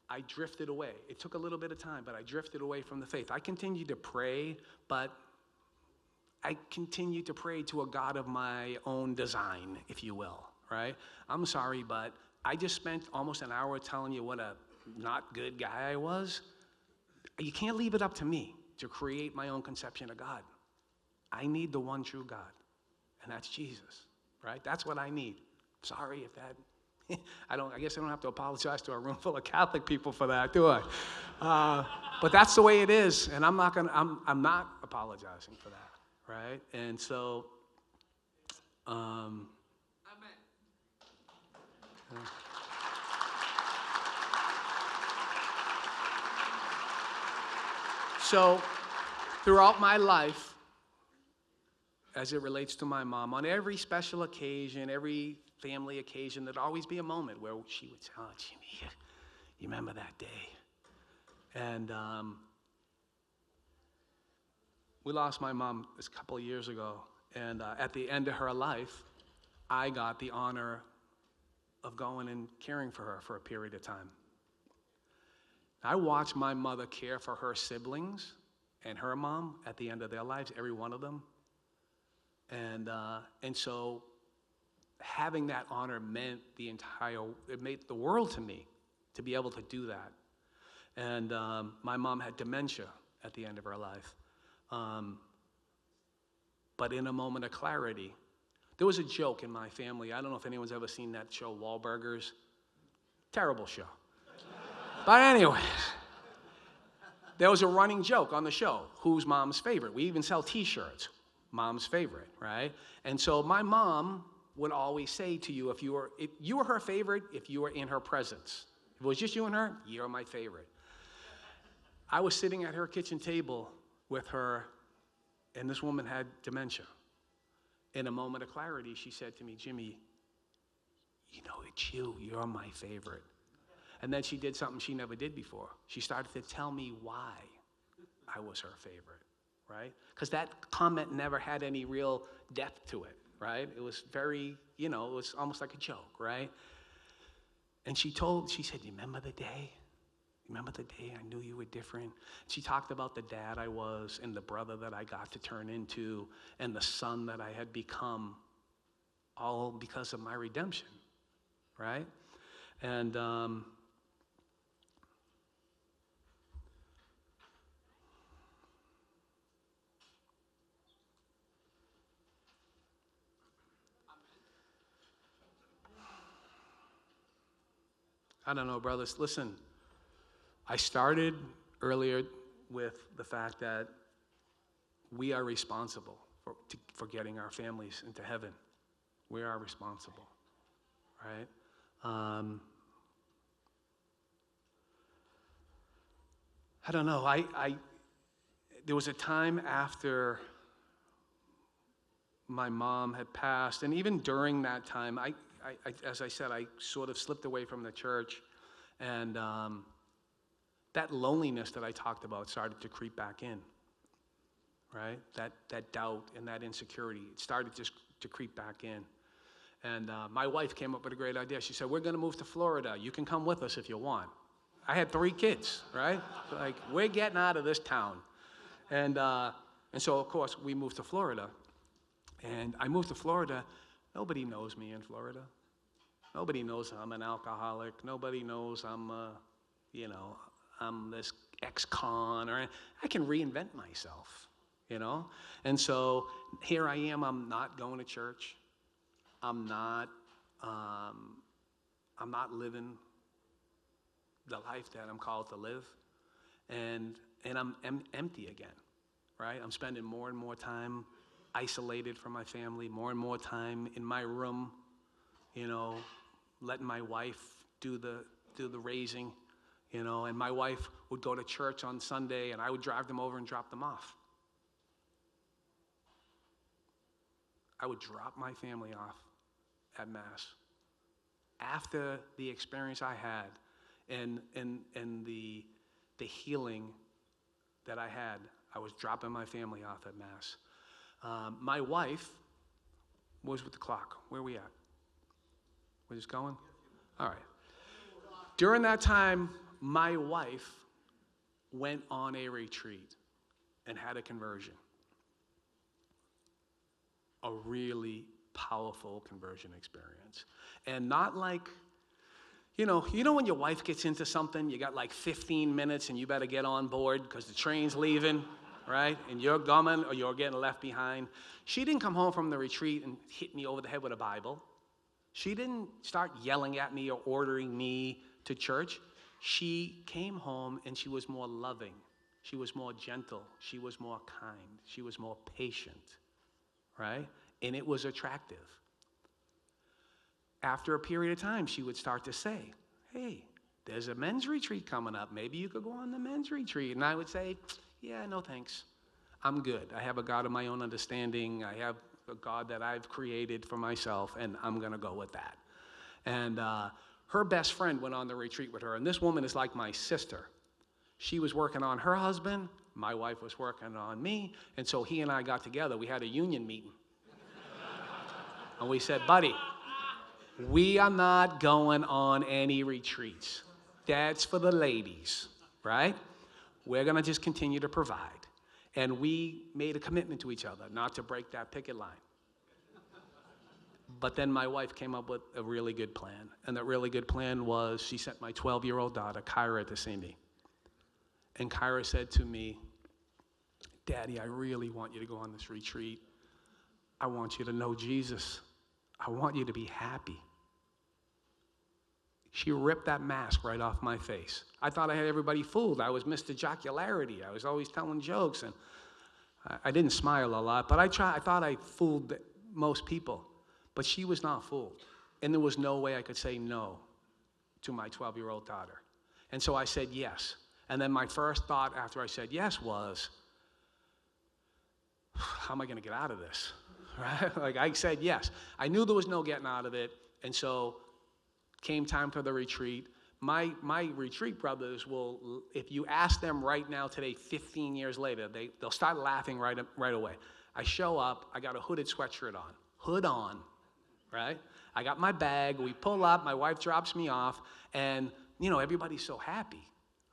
I drifted away. It took a little bit of time, but I drifted away from the faith. I continued to pray, but I continued to pray to a God of my own design, if you will, right? I'm sorry, but I just spent almost an hour telling you what a not good guy I was. You can't leave it up to me to create my own conception of God. I need the one true God, and that's Jesus, right? That's what I need. Sorry if that, I guess I don't have to apologize to a room full of Catholic people for that, do I? But that's the way it is, and I'm not apologizing for that, right? And so, Amen. So, throughout my life, as it relates to my mom, on every special occasion, every family occasion, there'd always be a moment where she would say, "Oh, Jimmy, you remember that day?" And we lost my mom a couple of years ago, and at the end of her life, I got the honor of going and caring for her for a period of time. I watched my mother care for her siblings and her mom at the end of their lives, every one of them. And so having that honor meant it made the world to me to be able to do that. And my mom had dementia at the end of her life. But in a moment of clarity, there was a joke in my family. I don't know if anyone's ever seen that show, Wahlburgers. Terrible show. But anyways, there was a running joke on the show, who's mom's favorite? We even sell t-shirts, mom's favorite, right? And so my mom would always say to you, if you were her favorite, if you were in her presence. If it was just you and her, you're my favorite. I was sitting at her kitchen table with her, and this woman had dementia. In a moment of clarity, she said to me, "Jimmy, you know, it's you. You're my favorite." And then she did something she never did before. She started to tell me why I was her favorite, right? Because that comment never had any real depth to it, right? It was very, it was almost like a joke, right? And she said, "You remember the day? Remember the day I knew you were different?" She talked about the dad I was and the brother that I got to turn into and the son that I had become, all because of my redemption, right? And I don't know, brothers. Listen, I started earlier with the fact that we are responsible for getting our families into heaven. We are responsible, right? I don't know. There was a time after my mom had passed, and even during that time, as I said, I sort of slipped away from the church, and that loneliness that I talked about started to creep back in, right? That doubt and that insecurity, it started just to creep back in. And my wife came up with a great idea. She said, "We're going to move to Florida. You can come with us if you want." I had 3 kids, right? Like, we're getting out of this town. And so, of course, we moved to Florida. And I moved to Florida. Nobody knows me in Florida. Nobody knows I'm an alcoholic. Nobody knows I'm this ex-con, or I can reinvent myself, And so here I am. I'm not going to church. I'm not living the life that I'm called to live, and I'm empty again, right? I'm spending more and more time isolated from my family, more and more time in my room, letting my wife do the raising, and my wife would go to church on Sunday, and I would drive them over and drop them off. I would drop my family off at Mass. After the experience I had and the healing that I had, I was dropping my family off at Mass. My wife was with the clock. Where are we at? We're just going? All right. During that time, my wife went on a retreat and had a conversion. A really powerful conversion experience. And not like, when your wife gets into something, you got like 15 minutes and you better get on board because the train's leaving, right? And you're coming or you're getting left behind. She didn't come home from the retreat and hit me over the head with a Bible. She didn't start yelling at me or ordering me to church. She came home and she was more loving. She was more gentle. She was more kind. She was more patient, right? And it was attractive. After a period of time, she would start to say, hey, there's a men's retreat coming up. Maybe you could go on the men's retreat. And I would say, yeah, no thanks. I'm good. I have a God of my own understanding. I have a God that I've created for myself, and I'm going to go with that. And her best friend went on the retreat with her. And this woman is like my sister. She was working on her husband. My wife was working on me. And so he and I got together. We had a union meeting. And we said, buddy, we are not going on any retreats. That's for the ladies, right? We're going to just continue to provide. And we made a commitment to each other not to break that picket line. But then my wife came up with a really good plan. And that really good plan was she sent my 12-year-old daughter, Kyra, to see me. And Kyra said to me, Daddy, I really want you to go on this retreat. I want you to know Jesus. I want you to be happy. She ripped that mask right off my face. I thought I had everybody fooled. I was Mr. Jocularity. I was always telling jokes, and I didn't smile a lot, but I thought I fooled most people. But she was not fooled, and there was no way I could say no to my 12-year-old daughter. And so I said yes. And then my first thought after I said yes was, how am I going to get out of this? Right? Like I said yes. I knew there was no getting out of it, and so came time for the retreat. My retreat brothers will, if you ask them right now today, 15 years later, they'll start laughing right away. I show up, I got a hooded sweatshirt on, hood on, right? I got my bag, we pull up, my wife drops me off, and everybody's so happy,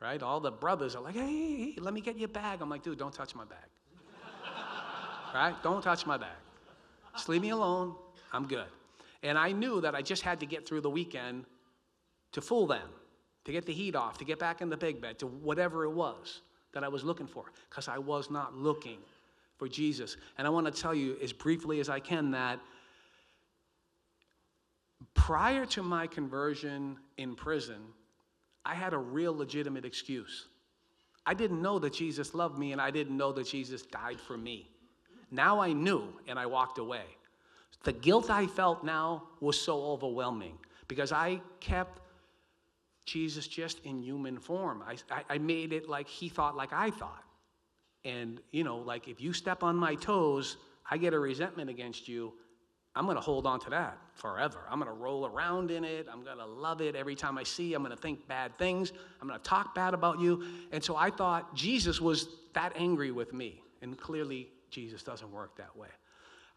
right? All the brothers are like, hey, let me get your bag. I'm like, dude, don't touch my bag, right? Don't touch my bag. Just leave me alone, I'm good. And I knew that I just had to get through the weekend to fool them, to get the heat off, to get back in the big bed, to whatever it was that I was looking for, because I was not looking for Jesus. And I want to tell you as briefly as I can that prior to my conversion in prison, I had a real legitimate excuse. I didn't know that Jesus loved me, and I didn't know that Jesus died for me. Now I knew, and I walked away. The guilt I felt now was so overwhelming because I kept Jesus just in human form. I made it like he thought like I thought. And, like if you step on my toes, I get a resentment against you. I'm going to hold on to that forever. I'm going to roll around in it. I'm going to love it every time I see you. I'm going to think bad things. I'm going to talk bad about you. And so I thought Jesus was that angry with me. And clearly, Jesus doesn't work that way.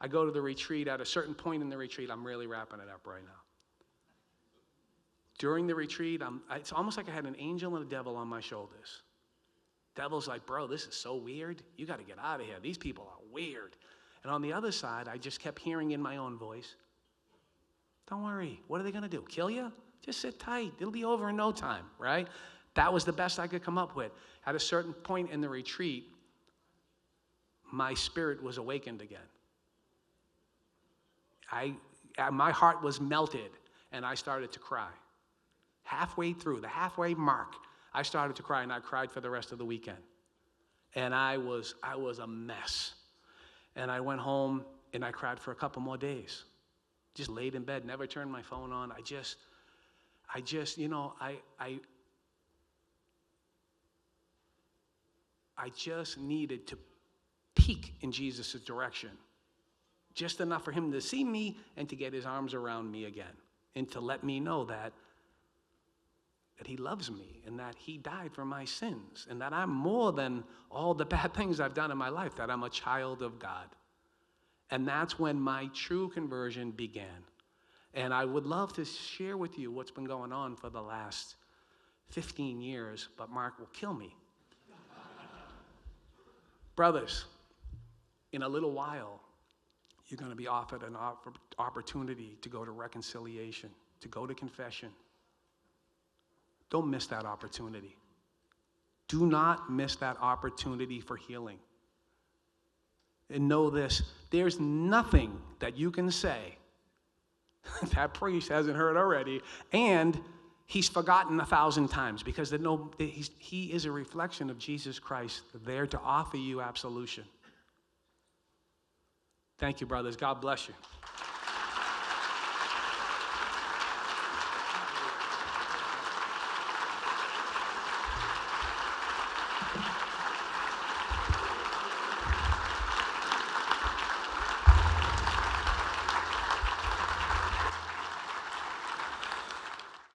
I go to the retreat. At a certain point in the retreat, I'm really wrapping it up right now. During the retreat, it's almost like I had an angel and a devil on my shoulders. Devil's like, bro, this is so weird. You got to get out of here. These people are weird. And on the other side, I just kept hearing in my own voice, don't worry. What are they going to do? Kill you? Just sit tight. It'll be over in no time, right? That was the best I could come up with. At a certain point in the retreat, my spirit was awakened again. My heart was melted, and I started to cry. Halfway through, the halfway mark, I started to cry, and I cried for the rest of the weekend. And I was a mess. And I went home and I cried for a couple more days. Just laid in bed, never turned my phone on. I just needed to peek in Jesus' direction. Just enough for him to see me and to get his arms around me again. And to let me know that he loves me and that he died for my sins and that I'm more than all the bad things I've done in my life, that I'm a child of God. And that's when my true conversion began. And I would love to share with you what's been going on for the last 15 years, but Mark will kill me. Brothers, in a little while, you're going to be offered an opportunity to go to reconciliation, to go to confession. Don't miss that opportunity. Do not miss that opportunity for healing. And know this, there's nothing that you can say that priest hasn't heard already, and he's forgotten 1,000 times, because he is a reflection of Jesus Christ there to offer you absolution. Thank you, brothers. God bless you.